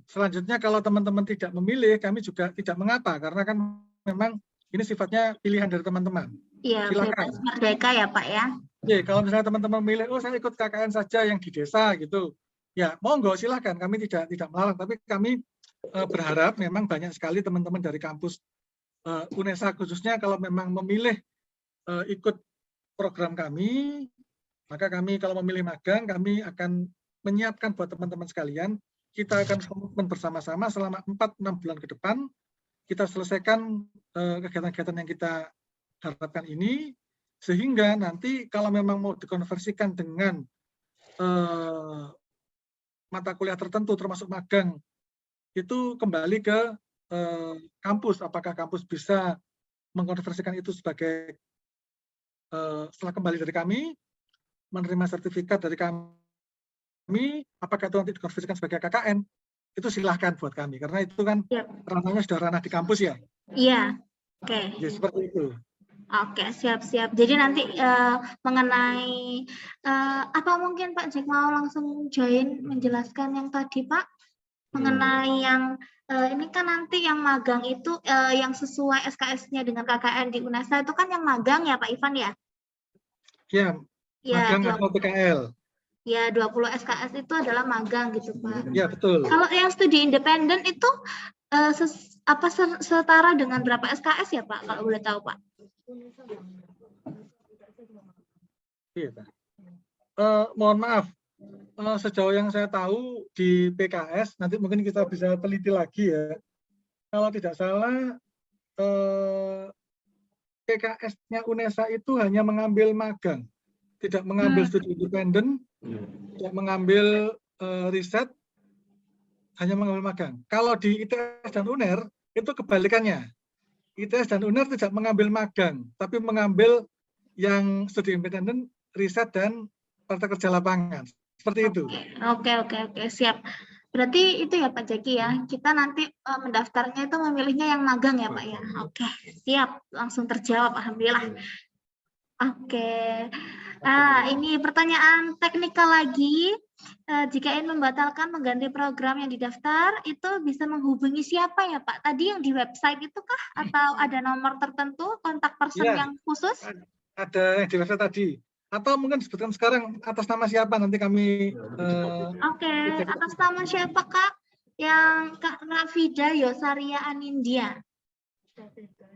Selanjutnya kalau teman-teman tidak memilih, kami juga tidak mengapa, karena kan memang ini sifatnya pilihan dari teman-teman. Iya, silakan. bebas merdeka ya Pak ya. Oke, kalau misalnya teman-teman memilih, oh saya ikut KKN saja yang di desa gitu, ya monggo silahkan, kami tidak melarang, tapi kami berharap memang banyak sekali teman-teman dari kampus UNESA khususnya kalau memang memilih ikut program kami, maka kami kalau memilih magang, kami akan menyiapkan buat teman-teman sekalian, kita akan komitmen bersama-sama selama 4-6 bulan ke depan, kita selesaikan kegiatan-kegiatan yang kita harapkan ini, sehingga nanti kalau memang mau dikonversikan dengan mata kuliah tertentu termasuk magang, itu kembali ke kampus, apakah kampus bisa mengkonversikan itu sebagai setelah kembali dari kami, menerima sertifikat dari kami, apakah itu nanti dikonversikan sebagai KKN, itu silahkan buat kami, karena itu kan ranahnya sudah ranah di kampus ya. Iya, oke. Ya, seperti itu. Oke, siap-siap. Jadi nanti mengenai apa mungkin Pak Jack mau langsung join menjelaskan yang tadi Pak? Mengenai yang ini kan nanti yang magang itu yang sesuai SKS-nya dengan KKN di UNESA itu kan yang magang ya Pak Ivan ya? Ya, magang atau PKL. Ya, 20 SKS itu adalah magang gitu Pak. Ya, betul. Kalau yang studi independen itu setara dengan berapa SKS ya Pak, kalau boleh tahu Pak? Iya, Pak. Mohon maaf, sejauh yang saya tahu di PKS, nanti mungkin kita bisa teliti lagi ya. Kalau tidak salah, PKS-nya UNESA itu hanya mengambil magang, tidak mengambil studi independen, tidak mengambil riset, hanya mengambil magang. Kalau di ITS dan UNER, itu kebalikannya. ITS dan UNER tidak mengambil magang, tapi mengambil yang studi independen, riset, dan praktek kerja lapangan. Seperti itu. Oke, siap. Berarti itu ya Pak Jaki ya, kita nanti mendaftarnya itu memilihnya yang magang ya Pak ya. Oke, siap. Langsung terjawab, alhamdulillah. Oke. Ini pertanyaan teknikal lagi. jika ingin membatalkan mengganti program yang didaftar, itu bisa menghubungi siapa ya Pak? Tadi yang di website itu kah? Atau ada nomor tertentu, kontak person Iya. yang khusus? Ada yang di website tadi. Atau mungkin sebutkan sekarang atas nama siapa, nanti kami Oke, atas nama siapa Kak? Yang Kak Rafida Yosaria Anindya.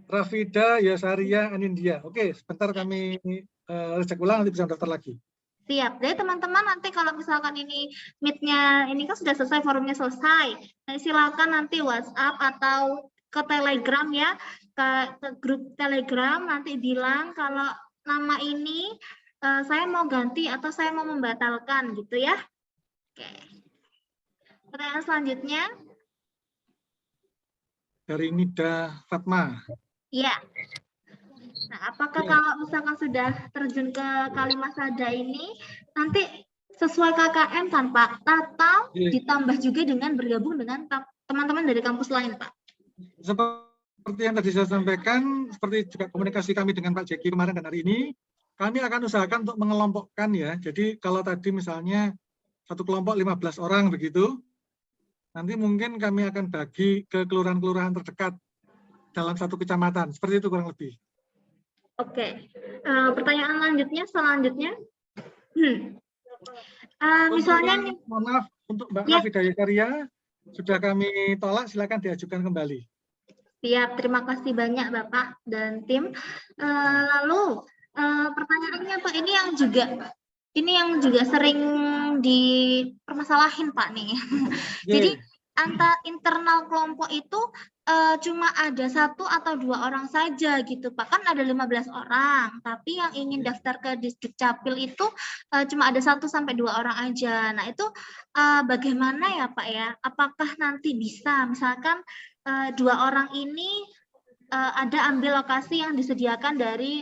Rafida Yosaria Anindya. Oke, sebentar kami cek ulang, nanti bisa daftar lagi. Siap. Jadi teman-teman nanti kalau misalkan ini meet-nya ini kan sudah selesai, forumnya selesai. Nah, silakan nanti WhatsApp atau ke Telegram ya, ke grup Telegram, nanti bilang kalau nama ini saya mau ganti atau saya mau membatalkan gitu ya. Oke. Pertanyaan selanjutnya. Dari Nida Fatma. Ya. Nah, apakah kalau misalkan sudah terjun ke Kalimasada ini, nanti sesuai KKM kan Pak? Atau ditambah juga dengan bergabung dengan teman-teman dari kampus lain Pak? Seperti yang tadi saya sampaikan, seperti juga komunikasi kami dengan Pak Jeki kemarin dan hari ini, kami akan usahakan untuk mengelompokkan ya. Jadi kalau tadi misalnya satu kelompok 15 orang begitu, nanti mungkin kami akan bagi ke kelurahan-kelurahan terdekat dalam satu kecamatan. Seperti itu kurang lebih. Oke. Pertanyaan selanjutnya. Misalnya nih. Mohon maaf, untuk Mbak Rafida Yosaria sudah kami tolak, silakan diajukan kembali. Siap, terima kasih banyak Bapak dan tim. Lalu pertanyaannya Pak, ini yang juga sering dipermasalahin Pak nih. Jadi antar internal kelompok itu cuma ada 1 atau 2 orang saja gitu Pak. Kan ada 15 orang, tapi yang ingin daftar ke Distrik Capil itu cuma ada 1 sampai 2 orang aja. Nah, itu bagaimana ya Pak ya? Apakah nanti bisa misalkan 2 orang ini ada ambil lokasi yang disediakan dari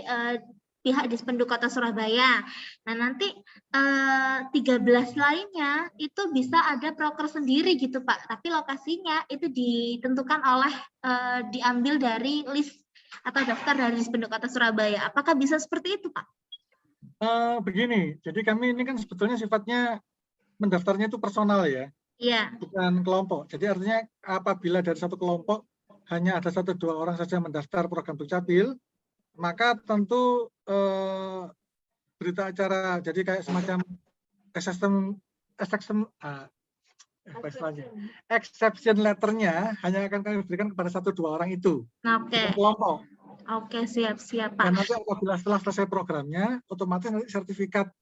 pihak Dispenduk Kota Surabaya. Nah, nanti 13 lainnya itu bisa ada proker sendiri gitu Pak, tapi lokasinya itu ditentukan oleh diambil dari list atau daftar dari Dispenduk Kota Surabaya. Apakah bisa seperti itu Pak? Begini, jadi kami ini kan sebetulnya sifatnya mendaftarnya itu personal ya. Iya. Bukan kelompok. Jadi artinya apabila dari satu kelompok hanya ada 1-2 orang saja mendaftar program Dukcapil, maka tentu berita acara, jadi kayak semacam exception letternya hanya akan kami berikan kepada 1-2 orang itu. Bukan kelompok. Oke, siap Pak. Dan nanti apabila setelah selesai programnya, otomatis nanti sertifikat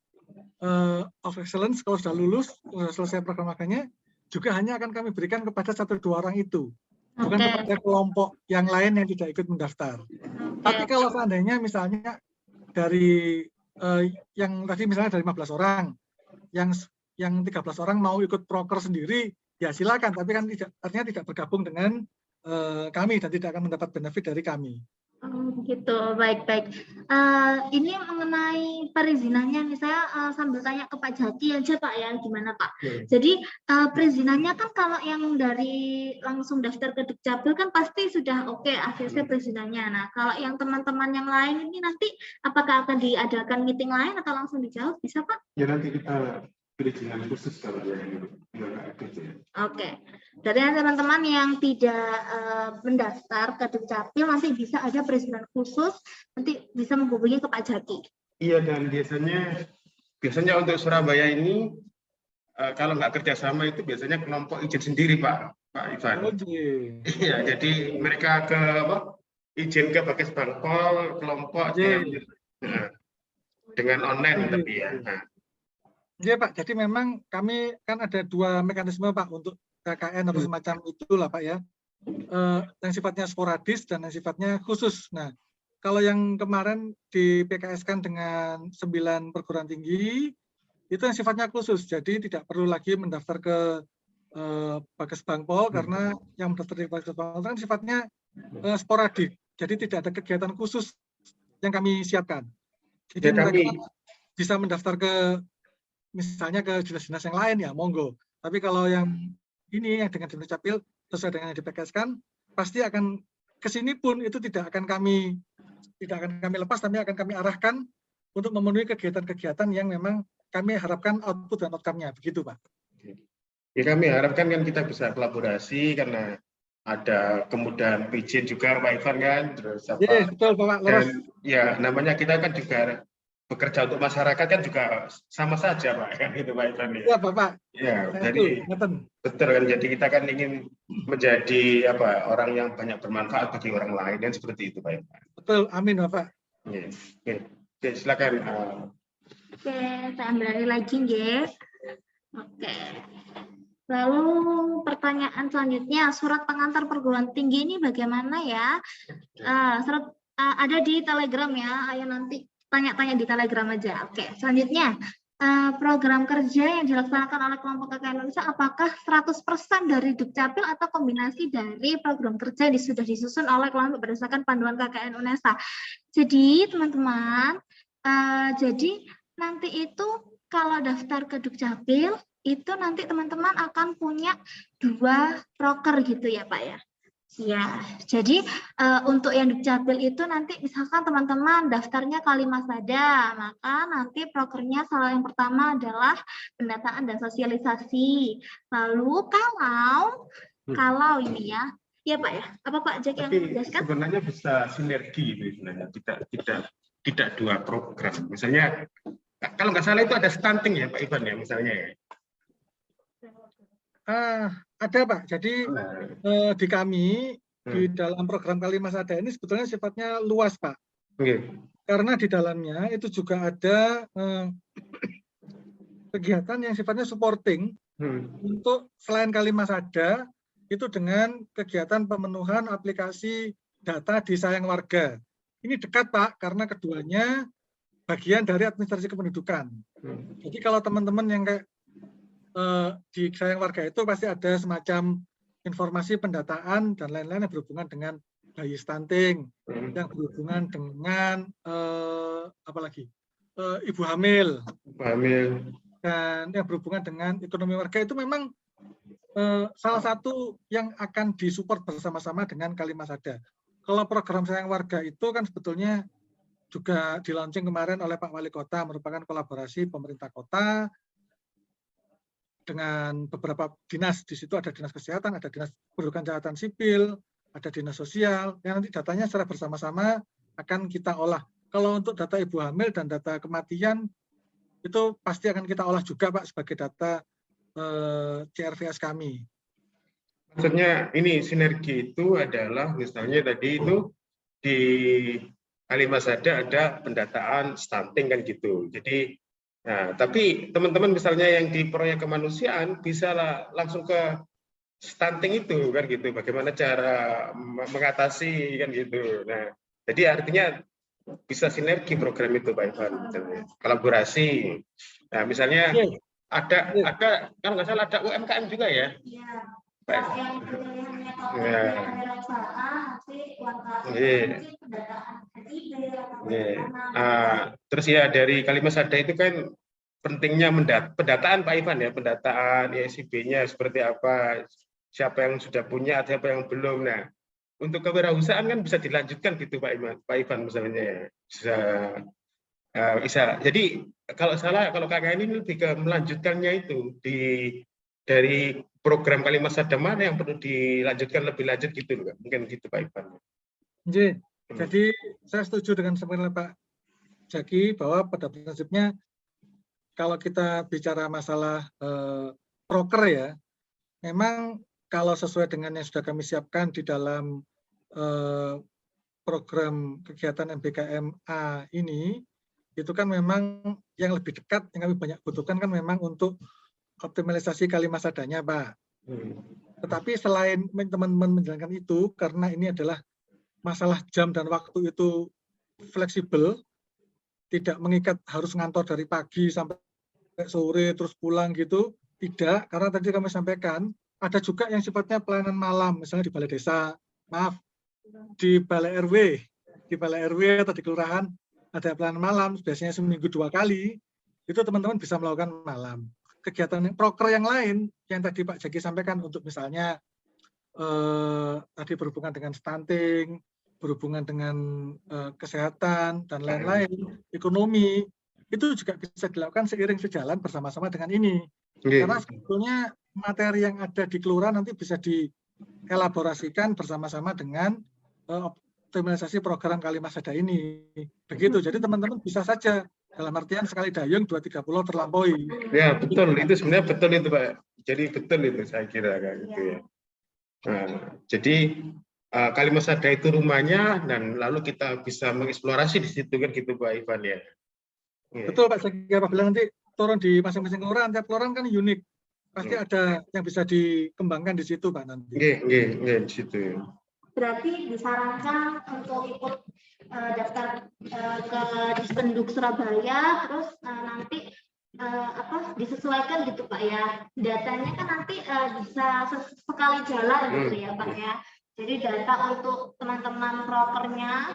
of excellence kalau sudah lulus, sudah selesai program maganya, juga hanya akan kami berikan kepada 1-2 orang itu, bukan kepada kelompok yang lain yang tidak ikut mendaftar. Tapi kalau seandainya misalnya dari yang tadi misalnya dari 15 orang, yang 13 orang mau ikut proker sendiri, ya silakan. Tapi kan artinya tidak bergabung dengan kami dan tidak akan mendapat benefit dari kami. Gitu, baik. Ini mengenai perizinannya, misalnya sambil tanya ke Pak Jaki aja Pak ya, gimana Pak? Jadi perizinannya kan kalau yang dari langsung daftar ke Dukcapil kan pasti sudah oke akhirnya perizinannya. Nah, kalau yang teman-teman yang lain ini nanti apakah akan diadakan meeting lain atau langsung dijawab, bisa Pak? Ya nanti kita perizinan khusus kalau yang Oke. Dari teman-teman yang tidak mendaftar ke Dukcapil nanti bisa ada perizinan khusus, nanti bisa menghubungi ke Pak Jaki. Iya, dan biasanya untuk Surabaya ini kalau nggak kerjasama itu biasanya kelompok izin sendiri Pak Ivan. Iya, jadi mereka izin ke Bakes Bangpol kelompok dengan online tapi ya. Iya Pak, jadi memang kami kan ada 2 mekanisme Pak untuk KKN atau semacam itulah Pak ya, yang sifatnya sporadis dan yang sifatnya khusus. Nah, kalau yang kemarin di PKS-kan dengan 9 perguruan tinggi, itu yang sifatnya khusus, jadi tidak perlu lagi mendaftar ke Bakes Bangpol, karena yang mendaftar di Bakes Bangpol kan sifatnya sporadik, jadi tidak ada kegiatan khusus yang kami siapkan. Jadi ya, mereka bisa mendaftar ke misalnya ke dinas-dinas yang lain ya monggo. Tapi kalau yang ini yang dengan Dukcapil sesuai dengan yang di PKS-kan, pasti akan ke sini pun itu tidak akan kami lepas, tapi akan kami arahkan untuk memenuhi kegiatan-kegiatan yang memang kami harapkan output dan outcome-nya, begitu Pak. Ya, kami harapkan kan kita bisa kolaborasi karena ada kemudahan izin juga Pak Ivan kan, terus apa? Yes, betul Pak Leros. Dan ya namanya kita kan juga bekerja untuk masyarakat kan juga sama saja Pak, kan gitu Pak Ivan ya. Iya Bapak. Ya, Saya jadi betul. betul kan, jadi kita kan ingin menjadi apa orang yang banyak bermanfaat bagi orang lain dan seperti itu Pak Ivan. Betul, amin Bapak. Oke, silakan. Oke, saya ambil lagi ya. Oke. Lalu pertanyaan selanjutnya, surat pengantar perguruan tinggi ini bagaimana ya? Surat ada di Telegram ya. Ayo nanti tanya-tanya di Telegram aja. Oke, selanjutnya program kerja yang dilaksanakan oleh kelompok KKN Indonesia apakah 100% dari Dukcapil atau kombinasi dari program kerja yang sudah disusun oleh kelompok berdasarkan panduan KKN UNESA? Jadi teman-teman, jadi nanti itu kalau daftar ke Dukcapil itu nanti teman-teman akan punya 2 proker gitu ya Pak ya. Ya, jadi untuk yang Dukcapil itu nanti misalkan teman-teman daftarnya Kalimasada, maka nanti prokernya salah yang pertama adalah pendataan dan sosialisasi. Lalu kalau ini ya Pak ya, apa Pak Jack yang menjelaskan? Sebenarnya bisa sinergi itu sebenarnya, tidak 2 program. Misalnya kalau nggak salah itu ada stunting ya Pak Ivan ya misalnya ya. Ada Pak, jadi di kami di dalam program Kalimasada ini sebetulnya sifatnya luas Pak. Karena di dalamnya itu juga ada kegiatan yang sifatnya supporting untuk selain Kalimasada itu dengan kegiatan pemenuhan aplikasi data di Sayang Warga. Ini dekat Pak, karena keduanya bagian dari administrasi kependudukan. Jadi kalau teman-teman yang kayak di Sayang Warga itu pasti ada semacam informasi pendataan dan lain-lain yang berhubungan dengan bayi stunting, yang berhubungan dengan apalagi ibu hamil, dan yang berhubungan dengan ekonomi warga itu memang salah satu yang akan disupport bersama-sama dengan Kalimasada. Kalau program Sayang Warga itu kan sebetulnya juga di-launching kemarin oleh Pak Wali Kota, merupakan kolaborasi pemerintah kota dengan beberapa dinas. Di situ ada dinas kesehatan, ada dinas pendudukan catatan sipil, ada dinas sosial, yang nanti datanya secara bersama-sama akan kita olah. Kalau untuk data ibu hamil dan data kematian, itu pasti akan kita olah juga Pak sebagai data CRVS kami. Maksudnya ini sinergi itu adalah misalnya tadi itu di Kalimasada ada pendataan stunting kan gitu. Jadi nah, tapi teman-teman misalnya yang di proyek kemanusiaan bisa langsung ke stunting itu kan gitu. Bagaimana cara mengatasi kan gitu. Nah, jadi artinya bisa sinergi program itu Pak Ivan, kolaborasi. Nah, misalnya ada kalau nggak salah ada UMKM juga ya. Baik. Terus ya dari Kalimasada itu kan pentingnya pendataan Pak Ivan ya, pendataan ISIB-nya seperti apa, siapa yang sudah punya, siapa yang belum. Nah, untuk kewirausahaan kan bisa dilanjutkan gitu Pak Ivan misalnya. Bisa. Jadi kalau KKN ini lebih ke melanjutkannya itu dari program Kalimasada mana yang perlu dilanjutkan lebih lanjut gitu loh, mungkin gitu Pak Ivan. Jadi saya setuju dengan Pak Jaki bahwa pada prinsipnya kalau kita bicara masalah proker ya, memang kalau sesuai dengan yang sudah kami siapkan di dalam program kegiatan MBKMA ini, itu kan memang yang lebih dekat yang kami banyak butuhkan kan memang untuk optimalisasi Kalimasadanya Pak. Tetapi selain teman-teman menjalankan itu, karena ini adalah masalah jam dan waktu itu fleksibel, tidak mengikat harus ngantor dari pagi sampai sore terus pulang gitu, tidak, karena tadi kami sampaikan ada juga yang sifatnya pelayanan malam, misalnya di balai desa, di balai RW atau di kelurahan ada pelayanan malam, biasanya seminggu 2 kali, itu teman-teman bisa melakukan malam. Kegiatan proker yang lain yang tadi Pak Jaki sampaikan untuk misalnya tadi berhubungan dengan stunting, berhubungan dengan kesehatan dan lain-lain, ekonomi, itu juga bisa dilakukan seiring sejalan bersama-sama dengan ini. Nggih. Karena sebetulnya materi yang ada di kelurahan nanti bisa dielaborasikan bersama-sama dengan optimalisasi program Kalimasada ini. Begitu. Jadi teman-teman bisa saja dalam artian sekali dayung 2-3 pulau terlampaui. Ya, betul. Itu sebenarnya betul itu, Pak. Jadi betul itu saya kira kayak gitu ya. Nah, jadi Kalimasada itu rumahnya dan lalu kita bisa mengeksplorasi di situ kan gitu Pak Ivan ya. Betul Pak, saya kira apabila nanti turun di masing-masing kelurahan, tiap kelurahan kan unik. Pasti ada yang bisa dikembangkan di situ Pak nanti. Nggih, di situ. Berarti disarankan untuk ikut daftar ke Dispenduk Surabaya, terus nanti disesuaikan gitu Pak ya. Datanya kan nanti bisa sekali jalan gitu ya Pak ya. Jadi data untuk teman-teman prokernya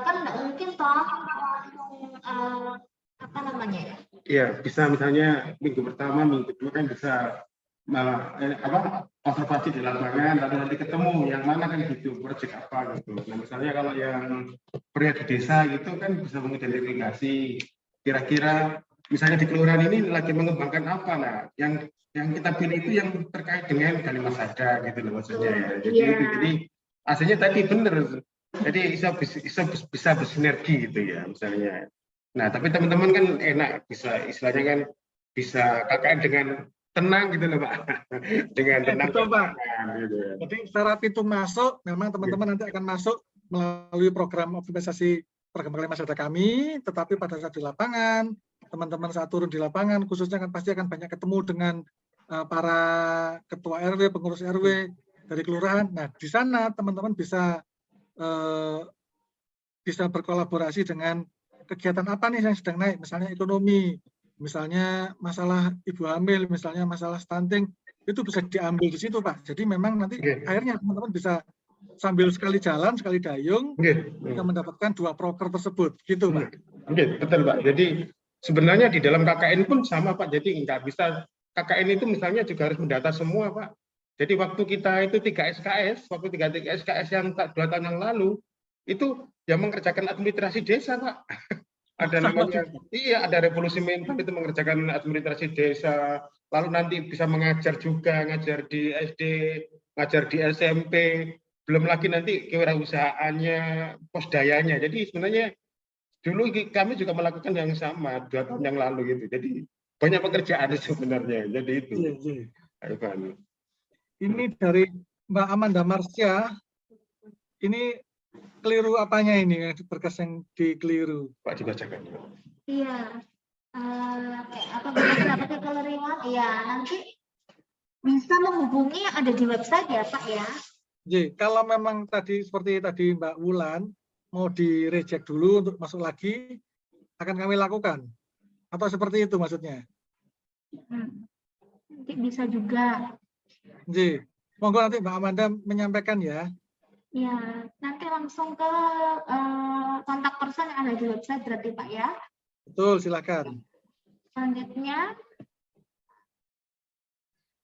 kan nggak mungkin toh langsung apa namanya ya? Iya, bisa misalnya minggu pertama, minggu kedua kan bisa observasi di lapangan, lalu nanti ketemu yang mana kan gitu, proyek apa gitu. Nah misalnya kalau yang proyek di desa gitu kan bisa mengidentifikasi kira-kira misalnya di kelurahan ini lagi mengembangkan apa, nah yang kita pilih itu yang terkait dengan Kalimasada gitu loh maksudnya ya. Jadi aslinya tadi benar, jadi bisa bersinergi gitu ya misalnya. Nah tapi teman-teman kan enak bisa istilahnya kan bisa KKN dengan tenang gitu loh Pak, dengan tenang. Betul Pak. Gitu ya. Jadi secara pintu masuk memang teman-teman nanti akan masuk melalui program optimalisasi program Kalimasada kami, tetapi pada saat di lapangan, teman-teman saat turun di lapangan khususnya kan pasti akan banyak ketemu dengan para ketua RW, pengurus RW dari kelurahan. Nah di sana teman-teman bisa berkolaborasi dengan kegiatan apa nih yang sedang naik, misalnya ekonomi, misalnya masalah ibu hamil, misalnya masalah stunting, itu bisa diambil di situ Pak. Jadi memang nanti akhirnya teman-teman bisa sambil sekali jalan, sekali dayung, bisa mendapatkan 2 proker tersebut, gitu Pak. Betul Pak. Jadi sebenarnya di dalam KKN pun sama Pak. Jadi nggak bisa KKN itu misalnya juga harus mendata semua Pak. Jadi waktu kita itu 3 SKS, waktu 3 SKS yang 2 tahun yang lalu, itu yang mengerjakan administrasi desa Pak. Ada namanya, ada revolusi mental itu mengerjakan administrasi desa, lalu nanti bisa mengajar juga, ngajar di SD, ngajar di SMP, belum lagi nanti kewirausahaannya, posdayanya. Jadi sebenarnya dulu kami juga melakukan yang sama 2 tahun yang lalu gitu. Jadi banyak pekerjaan sebenarnya. Jadi itu. Ini dari Mbak Amanda Marsya, ini keliru apanya ini berkas yang dikeliru? Pak dibacakan. Iya. Apa dapat kelirian? Iya, nanti bisa menghubungi yang ada di website ya Pak ya. Jadi kalau memang tadi seperti tadi Mbak Wulan mau di reject dulu untuk masuk lagi, akan kami lakukan. Atau seperti itu maksudnya? Nanti bisa juga. Jadi, monggo nanti Mbak Amanda menyampaikan ya. Ya, nanti langsung ke kontak person yang ada di website berarti Pak ya. Betul, silakan. Selanjutnya,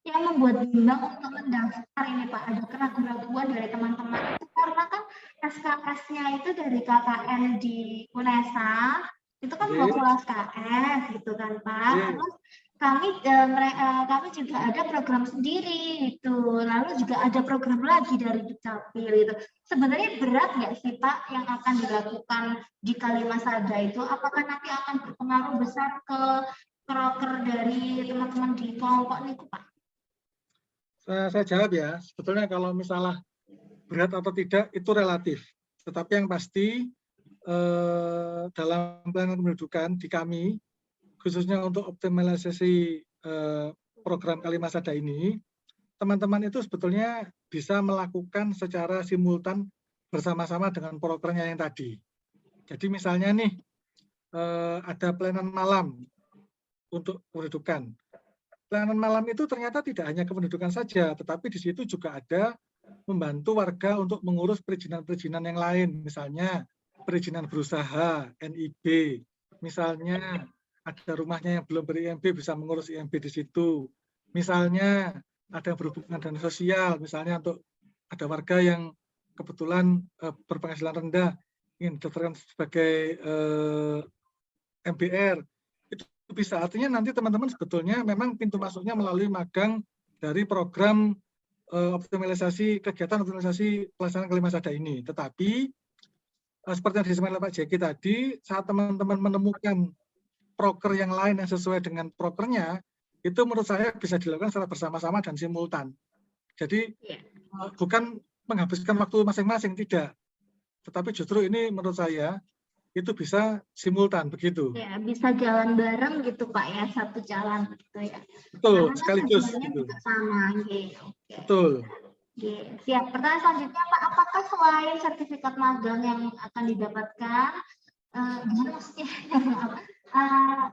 yang membuat bimbang untuk mendaftar ini Pak, ada keraguan-keraguan dari teman-teman itu karena kan SKS-nya itu dari KKN di UNESA, itu kan 20 SKS gitu kan Pak. Terus kami juga ada program sendiri itu, lalu juga ada program lagi dari Dukcapil itu. Sebenarnya berat nggak sih Pak yang akan dilakukan di Kalimasada itu? Apakah nanti akan berpengaruh besar ke proker dari teman-teman di kelompok ini Pak? Saya jawab ya, sebetulnya kalau misalnya berat atau tidak itu relatif. Tetapi yang pasti dalam pelayanan kependudukan di kami, khususnya untuk optimalisasi program Kalimasada ini, teman-teman itu sebetulnya bisa melakukan secara simultan bersama-sama dengan prokernya yang tadi. Jadi misalnya nih, ada pelayanan malam untuk kependudukan. Pelayanan malam itu ternyata tidak hanya kependudukan saja, tetapi di situ juga ada membantu warga untuk mengurus perizinan-perizinan yang lain, misalnya perizinan berusaha, NIB, misalnya ada rumahnya yang belum ber-IMB bisa mengurus IMB di situ, misalnya ada yang berhubungan dengan sosial, misalnya untuk ada warga yang kebetulan berpenghasilan rendah ingin didaftarkan sebagai MBR, itu bisa. Artinya nanti teman-teman sebetulnya memang pintu masuknya melalui magang dari program optimalisasi kegiatan optimalisasi pelaksanaan Kalimasada ini. Tetapi seperti yang disampaikan oleh Pak Jeki tadi, saat teman-teman menemukan proker yang lain yang sesuai dengan prokernya, itu menurut saya bisa dilakukan secara bersama-sama dan simultan. Jadi bukan menghabiskan waktu masing-masing, tidak. Tetapi justru ini menurut saya itu bisa simultan begitu. Ya, bisa jalan bareng gitu Pak ya, satu jalan gitu ya. Betul, Karena sekaligus tujuannya gitu. juga sama gitu. Betul. Oke, siap. Pertanyaan selanjutnya Pak, apakah selain sertifikat magang yang akan didapatkan, gimana maksudnya?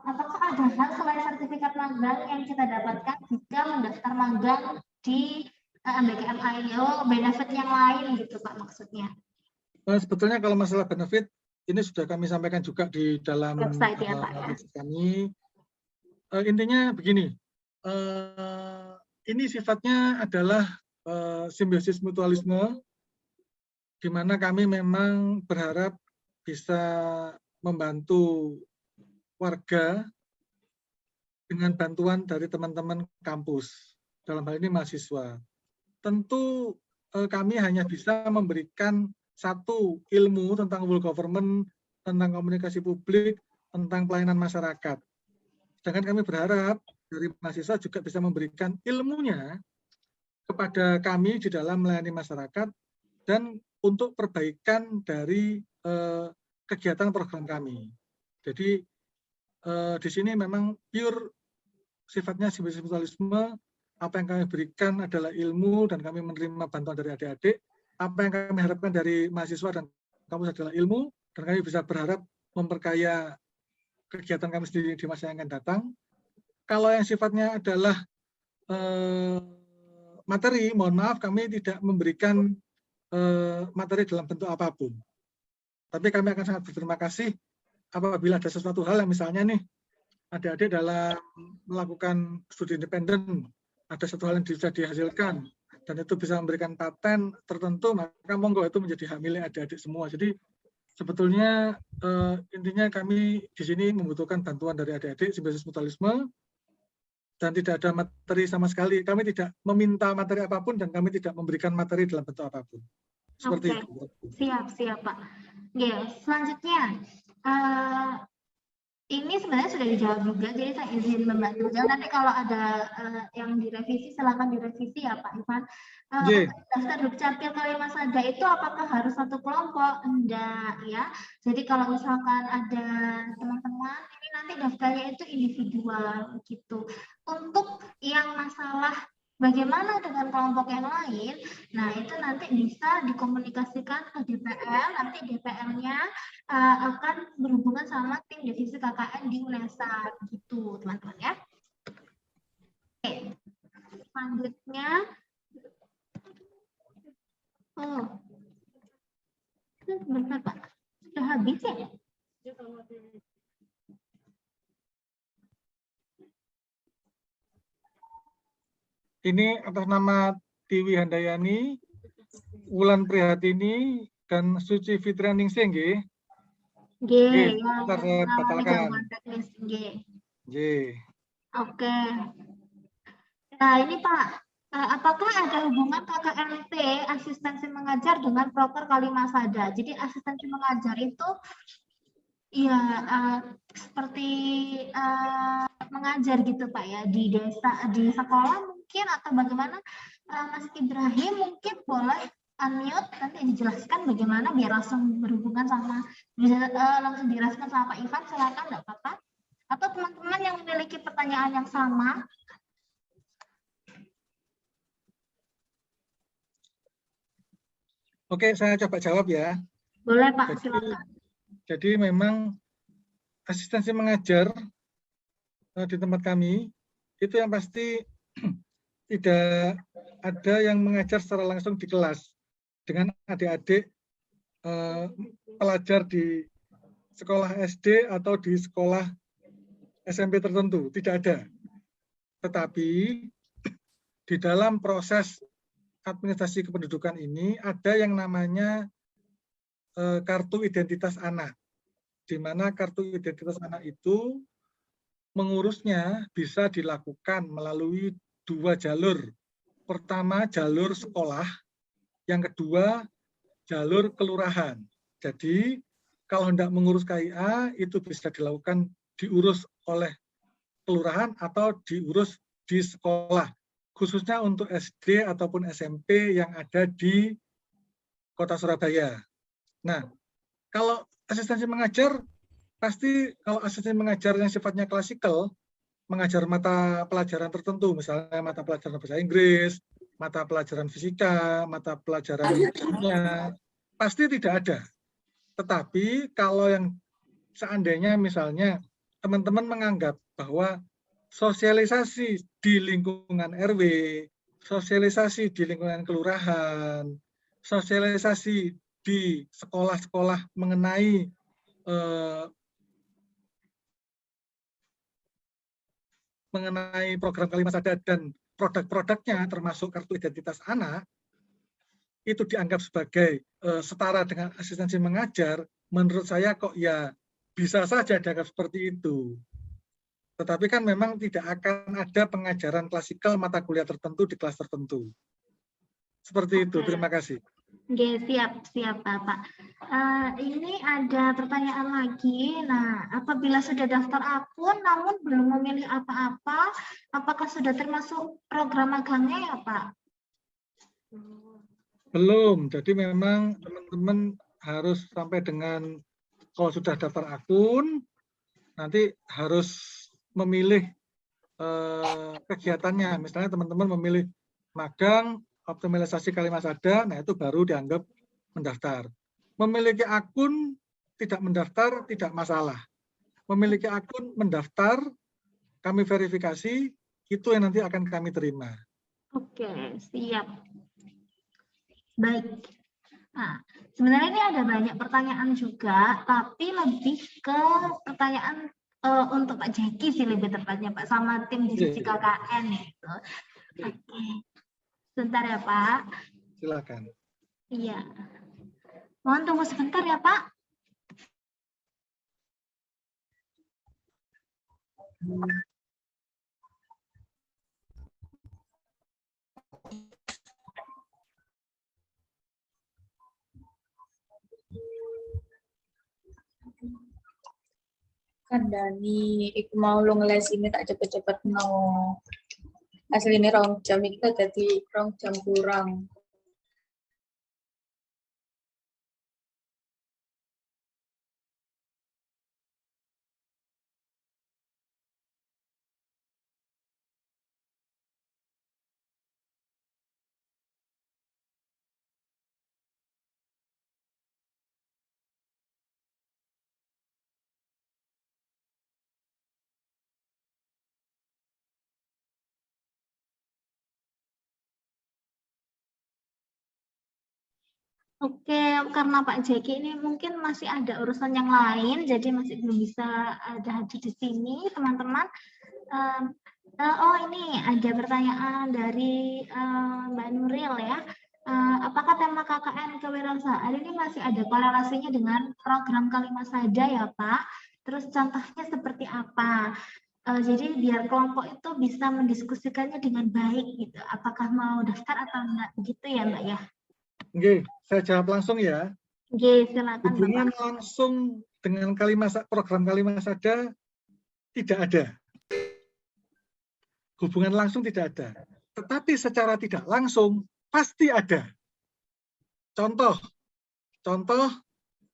Apakah ada hal selain sertifikat magang yang kita dapatkan jika mendaftar magang di MBKM-IO, benefit yang lain gitu Pak maksudnya? Sebetulnya kalau masalah benefit, ini sudah kami sampaikan juga di dalam Website ya Pak ya. kami. Intinya begini, ini sifatnya adalah simbiosis mutualisme, di mana kami memang berharap bisa membantu warga dengan bantuan dari teman-teman kampus, dalam hal ini mahasiswa. Tentu kami hanya bisa memberikan satu ilmu tentang whole government, tentang komunikasi publik, tentang pelayanan masyarakat. Sedangkan kami berharap dari mahasiswa juga bisa memberikan ilmunya kepada kami di dalam melayani masyarakat dan untuk perbaikan dari kegiatan program kami. Jadi di sini memang pure sifatnya simbiosis mutualisme. Apa yang kami berikan adalah ilmu dan kami menerima bantuan dari adik-adik. Apa yang kami harapkan dari mahasiswa dan kampus adalah ilmu, dan kami bisa berharap memperkaya kegiatan kami sendiri di masa yang akan datang. Kalau yang sifatnya adalah materi, mohon maaf kami tidak memberikan materi dalam bentuk apapun. Tapi kami akan sangat berterima kasih apabila ada sesuatu hal yang misalnya nih, adik-adik dalam melakukan studi independen, ada satu hal yang bisa dihasilkan, dan itu bisa memberikan paten tertentu, maka monggo itu menjadi hak milik adik-adik semua. Jadi sebetulnya intinya kami di sini membutuhkan bantuan dari adik-adik simbiosis mutualisme, dan tidak ada materi sama sekali. Kami tidak meminta materi apapun dan kami tidak memberikan materi dalam bentuk apapun. Seperti itu. Siap Pak. Ya, selanjutnya ini sebenarnya sudah dijawab juga, jadi saya izin membantu. Nanti kalau ada yang direvisi, silakan direvisi ya Pak Ivan. Daftar Dukcapil Kalimasada itu apakah harus satu kelompok? Enggak ya. Jadi kalau misalkan ada teman-teman, ini nanti daftarnya itu individual gitu. Untuk yang masalah bagaimana dengan kelompok yang lain, nah itu nanti bisa dikomunikasikan ke DPL, nanti DPL-nya akan berhubungan sama tim divisi KKN di UNESA, gitu teman-teman ya. Oke, selanjutnya, sebentar Pak, sudah habis ya? Ini atas nama Tiwi Handayani, Wulan Prihatini, dan Suci Fitrianingsih, nggih. Nggih, ntar saya batalkan. Oke. Nah, ini Pak, apakah ada hubungan KKNT asistensi mengajar dengan proker Kalimasada? Jadi asistensi mengajar itu ya seperti mengajar gitu Pak ya, di desa, di sekolah mungkin, atau bagaimana? Mas Ibrahim mungkin boleh unmute, nanti dijelaskan bagaimana biar langsung berhubungan sama, bisa langsung dijelaskan sama Pak Ivan, silakan, enggak apa-apa. Atau teman-teman yang memiliki pertanyaan yang sama. Oke, saya coba jawab ya. Boleh Pak, silakan. Jadi memang asistensi mengajar di tempat kami, itu yang pasti tidak ada yang mengajar secara langsung di kelas dengan adik-adik pelajar di sekolah SD atau di sekolah SMP tertentu, tidak ada. Tetapi di dalam proses administrasi kependudukan ini ada yang namanya kartu identitas anak. di mana kartu identitas anak itu mengurusnya bisa dilakukan melalui 2 jalur. Pertama, jalur sekolah. Yang kedua, jalur kelurahan. Jadi, kalau hendak mengurus KIA, itu bisa dilakukan diurus oleh kelurahan atau diurus di sekolah. Khususnya untuk SD ataupun SMP yang ada di Kota Surabaya. Nah, kalau asistensi mengajar, pasti kalau asisten mengajar yang sifatnya klasikal, mengajar mata pelajaran tertentu, misalnya mata pelajaran bahasa Inggris, mata pelajaran fisika, mata pelajaran kimia, pasti tidak ada. Tetapi kalau yang seandainya misalnya teman-teman menganggap bahwa sosialisasi di lingkungan RW, sosialisasi di lingkungan kelurahan, sosialisasi di sekolah-sekolah mengenai program Kalimat Sadar dan produk-produknya termasuk kartu identitas anak, itu dianggap sebagai setara dengan asistensi mengajar, menurut saya kok ya bisa saja dianggap seperti itu. Tetapi kan memang tidak akan ada pengajaran klasikal mata kuliah tertentu di kelas tertentu. Seperti itu, terima kasih. Oke, siap Bapak. Ini ada pertanyaan lagi. Nah, apabila sudah daftar akun namun belum memilih apa-apa, apakah sudah termasuk program magangnya ya Pak? Belum, jadi memang teman-teman harus sampai dengan, kalau sudah daftar akun, nanti harus memilih kegiatannya. Misalnya teman-teman memilih magang, optimalisasi Kalimat Sadar, nah itu baru dianggap mendaftar. Memiliki akun, tidak mendaftar, tidak masalah. Memiliki akun, mendaftar, kami verifikasi, itu yang nanti akan kami terima. Oke, siap. Baik. Nah, sebenarnya ini ada banyak pertanyaan juga, tapi lebih ke pertanyaan untuk Pak Jeki sih lebih tepatnya Pak, sama tim divisi KKN itu. Oke. Sebentar ya Pak. Silakan. Iya. Mohon tunggu sebentar ya Pak. Kandani, iku mau lu ngeles ini tak cepet-cepet mau. Asli ini 2 jam itu jadi 2 jam kurang. Oke, karena Pak Jeki ini mungkin masih ada urusan yang lain, jadi masih belum bisa ada hadir di sini, teman-teman. Oh, ini ada pertanyaan dari Mbak Nuril ya. Apakah tema KKN kewirausahaan ini masih ada korelasinya dengan program Kalimat Sadar ya Pak? Terus contohnya seperti apa? Jadi biar kelompok itu bisa mendiskusikannya dengan baik gitu. Apakah mau daftar atau enggak begitu ya Mbak ya? Oke, saya jawab langsung ya. Oke, silakan Hubungan Bapak. langsung dengan program Kalimat Sadar tidak ada. Hubungan langsung tidak ada. Tetapi secara tidak langsung pasti ada. Contoh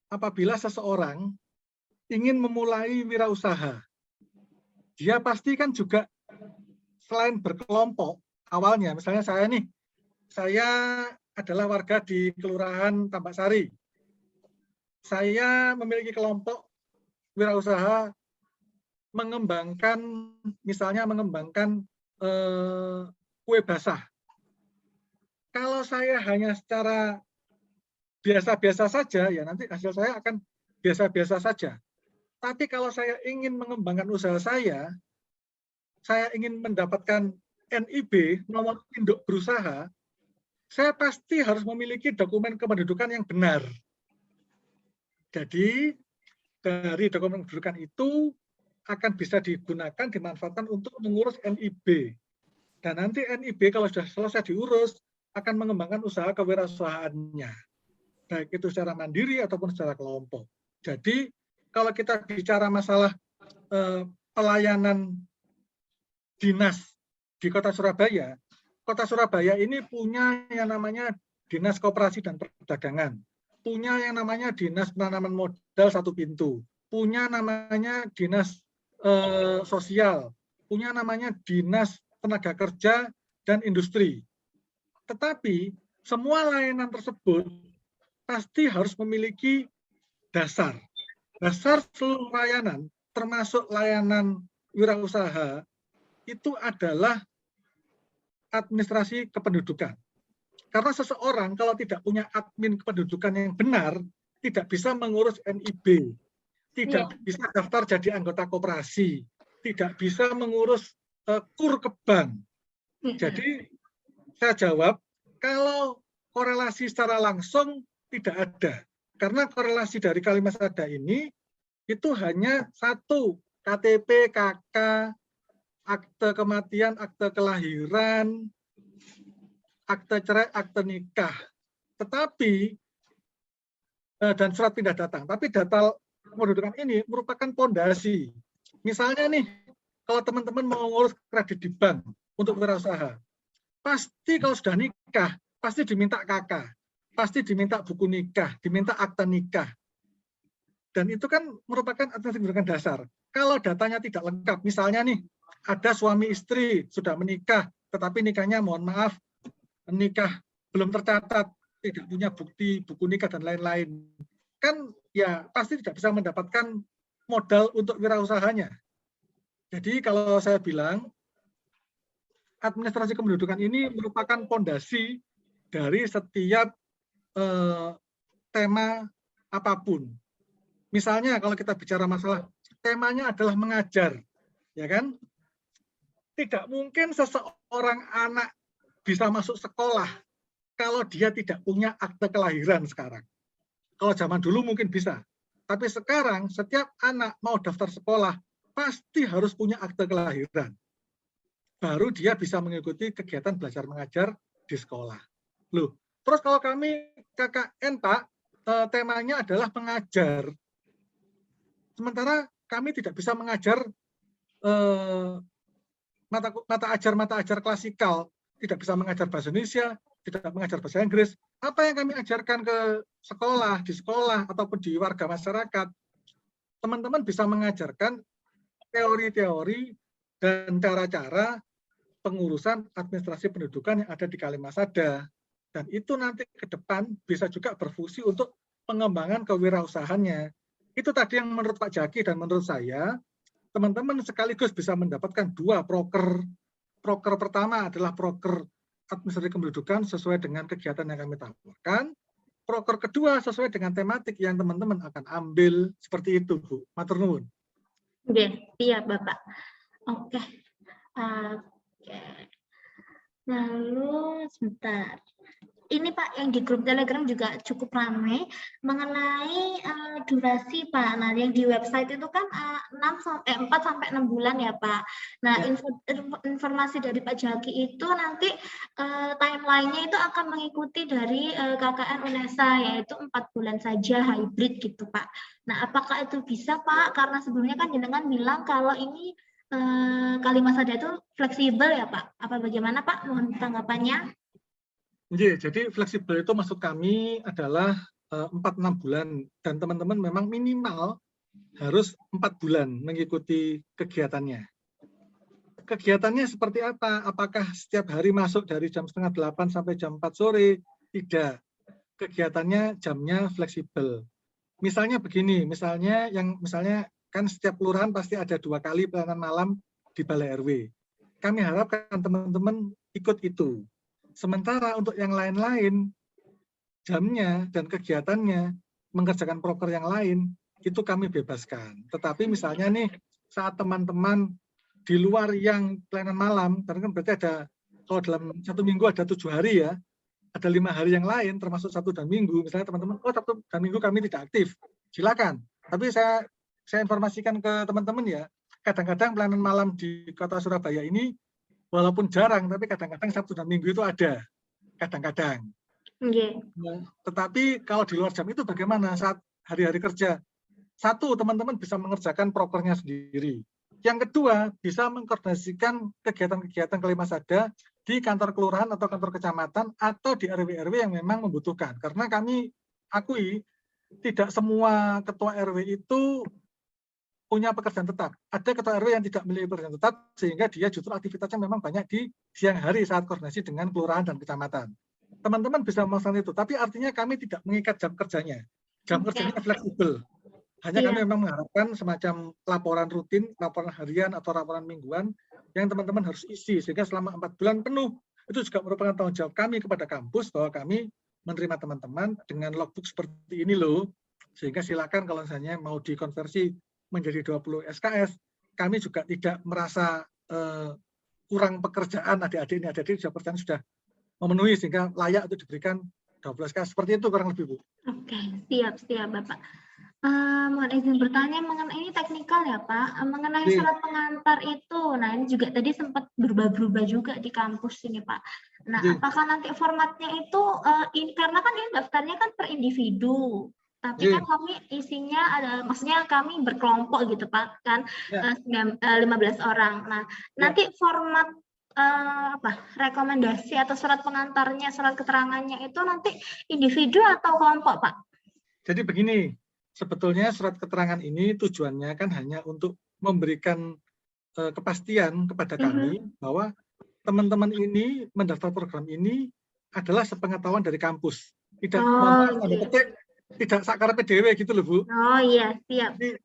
apabila seseorang ingin memulai wirausaha, dia pasti kan juga selain berkelompok awalnya, misalnya saya adalah warga di Kelurahan Tambak Sari. Saya memiliki kelompok wirausaha misalnya mengembangkan kue basah. Kalau saya hanya secara biasa-biasa saja, ya nanti hasil saya akan biasa-biasa saja. Tapi kalau saya ingin mengembangkan usaha saya ingin mendapatkan NIB, nomor induk berusaha, saya pasti harus memiliki dokumen kependudukan yang benar. Jadi, dari dokumen kependudukan itu akan bisa digunakan, dimanfaatkan untuk mengurus NIB. Dan nanti NIB kalau sudah selesai diurus, akan mengembangkan usaha kewirausahaannya. Baik itu secara mandiri ataupun secara kelompok. Jadi kalau kita bicara masalah pelayanan dinas di Kota Surabaya ini punya yang namanya Dinas Koperasi dan Perdagangan, punya yang namanya Dinas Penanaman Modal Satu Pintu, punya namanya Dinas Sosial, punya namanya Dinas Tenaga Kerja dan Industri. Tetapi semua layanan tersebut pasti harus memiliki dasar. Dasar seluruh layanan, termasuk layanan wirausaha, itu adalah administrasi kependudukan. Karena seseorang kalau tidak punya admin kependudukan yang benar, tidak bisa mengurus NIB, tidak bisa daftar jadi anggota koperasi, tidak bisa mengurus kur ke bank. Jadi saya jawab, kalau korelasi secara langsung tidak ada. Karena korelasi dari kalimat sada ini itu hanya satu, KTP, KK, akte kematian, akte kelahiran, akte cerai, akte nikah. Tetapi, dan surat pindah datang. Tapi data kependudukan ini merupakan fondasi. Misalnya nih, kalau teman-teman mau ngurus kredit di bank untuk wirausaha, pasti kalau sudah nikah, pasti diminta KK, pasti diminta buku nikah, diminta akte nikah. Dan itu kan merupakan administrasi kependudukan dasar. Kalau datanya tidak lengkap, misalnya nih, ada suami istri sudah menikah, tetapi nikahnya mohon maaf, nikah belum tercatat, tidak punya bukti, buku nikah, dan lain-lain. Kan ya pasti tidak bisa mendapatkan modal untuk wirausahanya. Jadi kalau saya bilang, administrasi kependudukan ini merupakan fondasi dari setiap tema apapun. Misalnya kalau kita bicara masalah temanya adalah mengajar, ya kan? Tidak mungkin seseorang anak bisa masuk sekolah kalau dia tidak punya akte kelahiran sekarang. Kalau zaman dulu mungkin bisa, tapi sekarang setiap anak mau daftar sekolah pasti harus punya akte kelahiran. Baru dia bisa mengikuti kegiatan belajar mengajar di sekolah. Loh, terus kalau kami KKN Pak, temanya adalah mengajar. Sementara kami tidak bisa mengajar mata ajar klasikal, tidak bisa mengajar bahasa Indonesia, tidak mengajar bahasa Inggris. Apa yang kami ajarkan ke sekolah, di sekolah, ataupun di warga masyarakat, teman-teman bisa mengajarkan teori-teori dan cara-cara pengurusan administrasi pendudukan yang ada di Kalimasada. Dan itu nanti ke depan bisa juga berfungsi untuk pengembangan kewirausahaannya. Itu tadi yang menurut Pak Jaki dan menurut saya, teman-teman sekaligus bisa mendapatkan dua proker. Proker pertama adalah proker administrasi kependudukan sesuai dengan kegiatan yang kami tawarkan. Proker kedua sesuai dengan tematik yang teman-teman akan ambil. Seperti itu, Bu. Matur nuwun. Oke, siap Bapak. Oke. Lalu sebentar. Ini Pak, yang di grup Telegram juga cukup ramai mengenai durasi Pak. Nah, yang di website itu kan 4 sampai 6 bulan ya Pak. Nah, informasi dari Pak Jaki itu nanti timeline-nya itu akan mengikuti dari KKN UNESA, yaitu 4 bulan saja hybrid gitu Pak. Nah, apakah itu bisa Pak? Karena sebelumnya kan jenengan bilang kalau ini Kalimasada itu fleksibel ya Pak. Apa bagaimana Pak? Mohon tanggapannya. Jadi fleksibel itu maksud kami adalah 4-6 bulan dan teman-teman memang minimal harus 4 bulan mengikuti kegiatannya. Kegiatannya seperti apa? Apakah setiap hari masuk dari jam 7:30 sampai jam 4 sore? Tidak. Kegiatannya jamnya fleksibel. Misalnya begini, misalnya kan setiap kelurahan pasti ada 2 kali pelayanan malam di Balai RW. Kami harapkan teman-teman ikut itu. Sementara untuk yang lain-lain, jamnya dan kegiatannya, mengerjakan proker yang lain, itu kami bebaskan. Tetapi misalnya nih, saat teman-teman di luar yang pelayanan malam, karena kan berarti ada, kalau dalam 1 minggu ada 7 hari ya, ada 5 hari yang lain, termasuk Sabtu dan Minggu, misalnya teman-teman, oh Sabtu dan Minggu kami tidak aktif, silakan. Tapi saya informasikan ke teman-teman ya, kadang-kadang pelayanan malam di Kota Surabaya ini walaupun jarang, tapi kadang-kadang Sabtu dan Minggu itu ada, kadang-kadang. Nah, tetapi kalau di luar jam itu bagaimana saat hari-hari kerja? Satu, teman-teman bisa mengerjakan prokernya sendiri. Yang kedua, bisa mengkoordinasikan kegiatan-kegiatan Kalimasada di kantor kelurahan atau kantor kecamatan atau di RW-RW yang memang membutuhkan. Karena kami akui tidak semua ketua RW itu punya pekerjaan tetap. Ada ketua RW yang tidak memiliki pekerjaan tetap sehingga dia justru aktivitasnya memang banyak di siang hari saat koordinasi dengan kelurahan dan kecamatan. Teman-teman bisa melaksanakan itu, tapi artinya kami tidak mengikat jam kerjanya. Jam kerjanya fleksibel. Hanya kami memang mengharapkan semacam laporan rutin, laporan harian atau laporan mingguan yang teman-teman harus isi sehingga selama 4 bulan penuh itu juga merupakan tanggung jawab kami kepada kampus bahwa kami menerima teman-teman dengan logbook seperti ini loh, sehingga silakan kalau misalnya mau dikonversi menjadi 20 SKS, kami juga tidak merasa kurang pekerjaan adik-adik ini, adik-adik pekerjaan sudah memenuhi sehingga layak untuk diberikan 12 SKS. Seperti itu kurang lebih, Bu. Oke, siap Bapak. Mohon izin bertanya mengenai ini teknikal ya Pak, mengenai surat pengantar itu, nah ini juga tadi sempat berubah-berubah juga di kampus ini Pak. Nah, apakah nanti formatnya itu, ini karena kan ini daftarnya kan per individu, tapi kan kami isinya ada, maksudnya kami berkelompok gitu Pak, kan 15 orang. Nah, nanti format rekomendasi atau surat pengantarnya, surat keterangannya itu nanti individu atau kelompok Pak? Jadi begini. Sebetulnya surat keterangan ini tujuannya kan hanya untuk memberikan kepastian kepada kami bahwa teman-teman ini mendaftar program ini adalah sepengetahuan dari kampus. Tidak tidak sakar PDW gitu loh Bu. Oh iya, siap. Jadi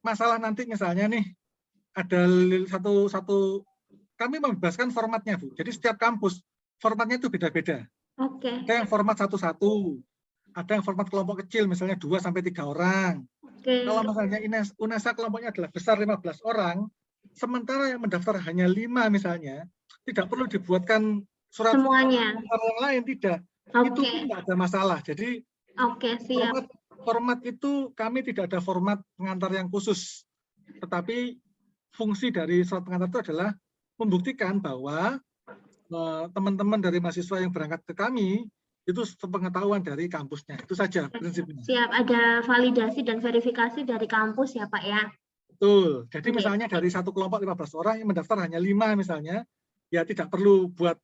masalah nanti misalnya nih ada satu kami membebaskan formatnya Bu. Jadi setiap kampus formatnya itu beda-beda. Ada yang format 1-1. Ada yang format kelompok kecil, misalnya 2-3 orang. Kalau misalnya UNESA kelompoknya adalah besar 15 orang, sementara yang mendaftar hanya 5 misalnya, tidak perlu dibuatkan surat semuanya yang lain, tidak. Itu pun tidak ada masalah. Jadi format itu kami tidak ada format pengantar yang khusus. Tetapi fungsi dari surat pengantar itu adalah membuktikan bahwa teman-teman dari mahasiswa yang berangkat ke kami itu sepengetahuan dari kampusnya. Itu saja prinsipnya. Siap, ada validasi dan verifikasi dari kampus ya Pak ya? Betul. Jadi misalnya dari satu kelompok 15 orang yang mendaftar hanya 5 misalnya, ya tidak perlu buat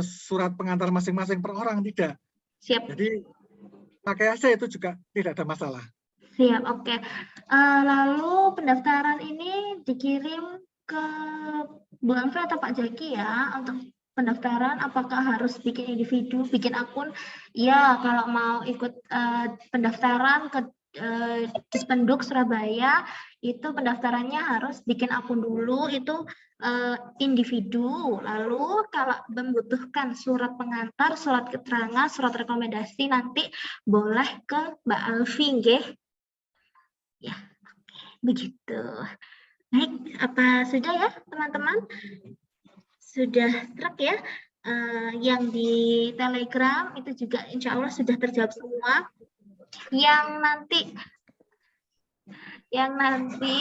surat pengantar masing-masing per orang, tidak. Siap. Jadi pakai aja, itu juga tidak ada masalah. Siap, oke. Lalu pendaftaran ini dikirim ke Bu Amfi atau Pak Jaki ya untuk pendaftaran, apakah harus bikin individu, bikin akun? Ya, kalau mau ikut pendaftaran ke Dispenduk Surabaya, itu pendaftarannya harus bikin akun dulu, itu individu. Lalu kalau membutuhkan surat pengantar, surat keterangan, surat rekomendasi, nanti boleh ke Mbak Alfi, nggih? Ya, begitu. Baik, apa sudah ya teman-teman? Sudah truk ya, yang di Telegram itu juga insya Allah sudah terjawab semua. Yang nanti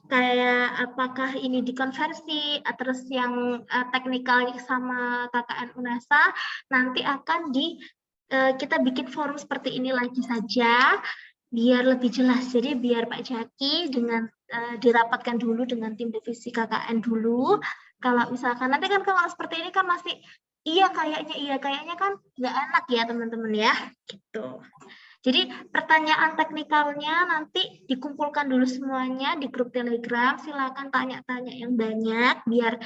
kayak apakah ini dikonversi, terus yang teknikal sama KKN UNESA nanti akan kita bikin forum seperti ini lagi saja biar lebih jelas. Jadi biar Pak Jaki dengan dirapatkan dulu dengan tim divisi KKN dulu. Kalau misalkan nanti kan kalau seperti ini kan masih iya kayaknya kan nggak enak ya teman-teman ya gitu. Jadi pertanyaan teknikalnya nanti dikumpulkan dulu semuanya di grup Telegram. Silakan tanya-tanya yang banyak biar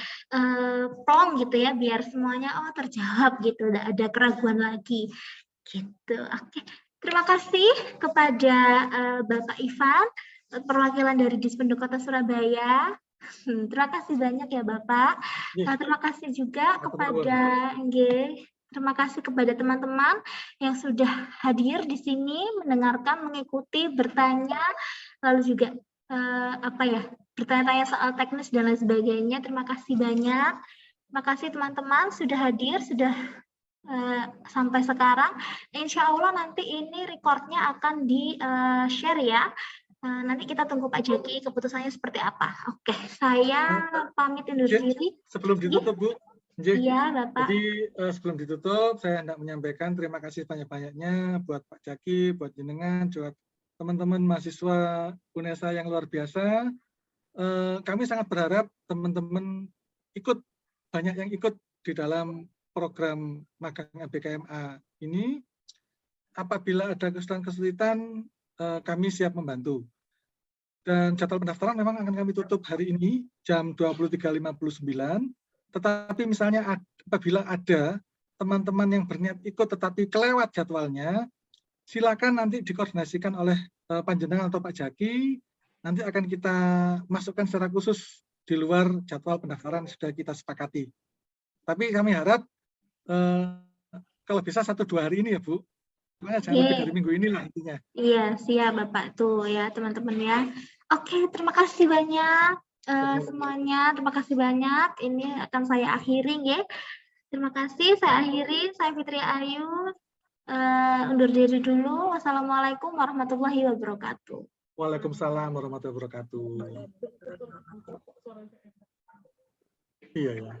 plong gitu ya, biar semuanya terjawab gitu, tidak ada keraguan lagi gitu. Oke, terima kasih kepada Bapak Ivan, perwakilan dari Dispenduk Kota Surabaya. Terima kasih banyak ya Bapak. Terima kasih juga kepada terima kasih kepada teman-teman yang sudah hadir di sini, mendengarkan, mengikuti, bertanya, lalu juga bertanya-tanya soal teknis dan lain sebagainya. Terima kasih banyak. Terima kasih teman-teman sudah hadir, sudah sampai sekarang. Insya Allah nanti ini recordnya akan di-share ya. Nanti kita tunggu Pak Jaki keputusannya seperti apa. Oke, saya pamit undur diri. Sebelum ditutup, Bu. Iya, Bapak. Jadi sebelum ditutup, saya hendak menyampaikan terima kasih banyak-banyaknya buat Pak Jaki, buat jenengan, buat teman-teman mahasiswa UNESA yang luar biasa. Kami sangat berharap teman-teman banyak yang ikut di dalam program magang BKMA ini. Apabila ada kesulitan, kami siap membantu. Dan jadwal pendaftaran memang akan kami tutup hari ini jam 23.59. Tetapi misalnya apabila ada teman-teman yang berniat ikut tetapi kelewat jadwalnya, silakan nanti dikoordinasikan oleh panjenengan atau Pak Jaki. Nanti akan kita masukkan secara khusus di luar jadwal pendaftaran sudah kita sepakati. Tapi kami harap kalau bisa 1-2 hari ini ya Bu. Jangan lebih dari minggu ini lah intinya. Iya, siap Bapak tuh ya teman-teman ya. Oke, terima kasih banyak. Semuanya, terima kasih banyak. Ini akan saya akhiri ya. Terima kasih, saya akhiri. Saya Fitri Ayu, undur diri dulu. Wassalamualaikum warahmatullahi wabarakatuh. Waalaikumsalam warahmatullahi wabarakatuh. Iya ya.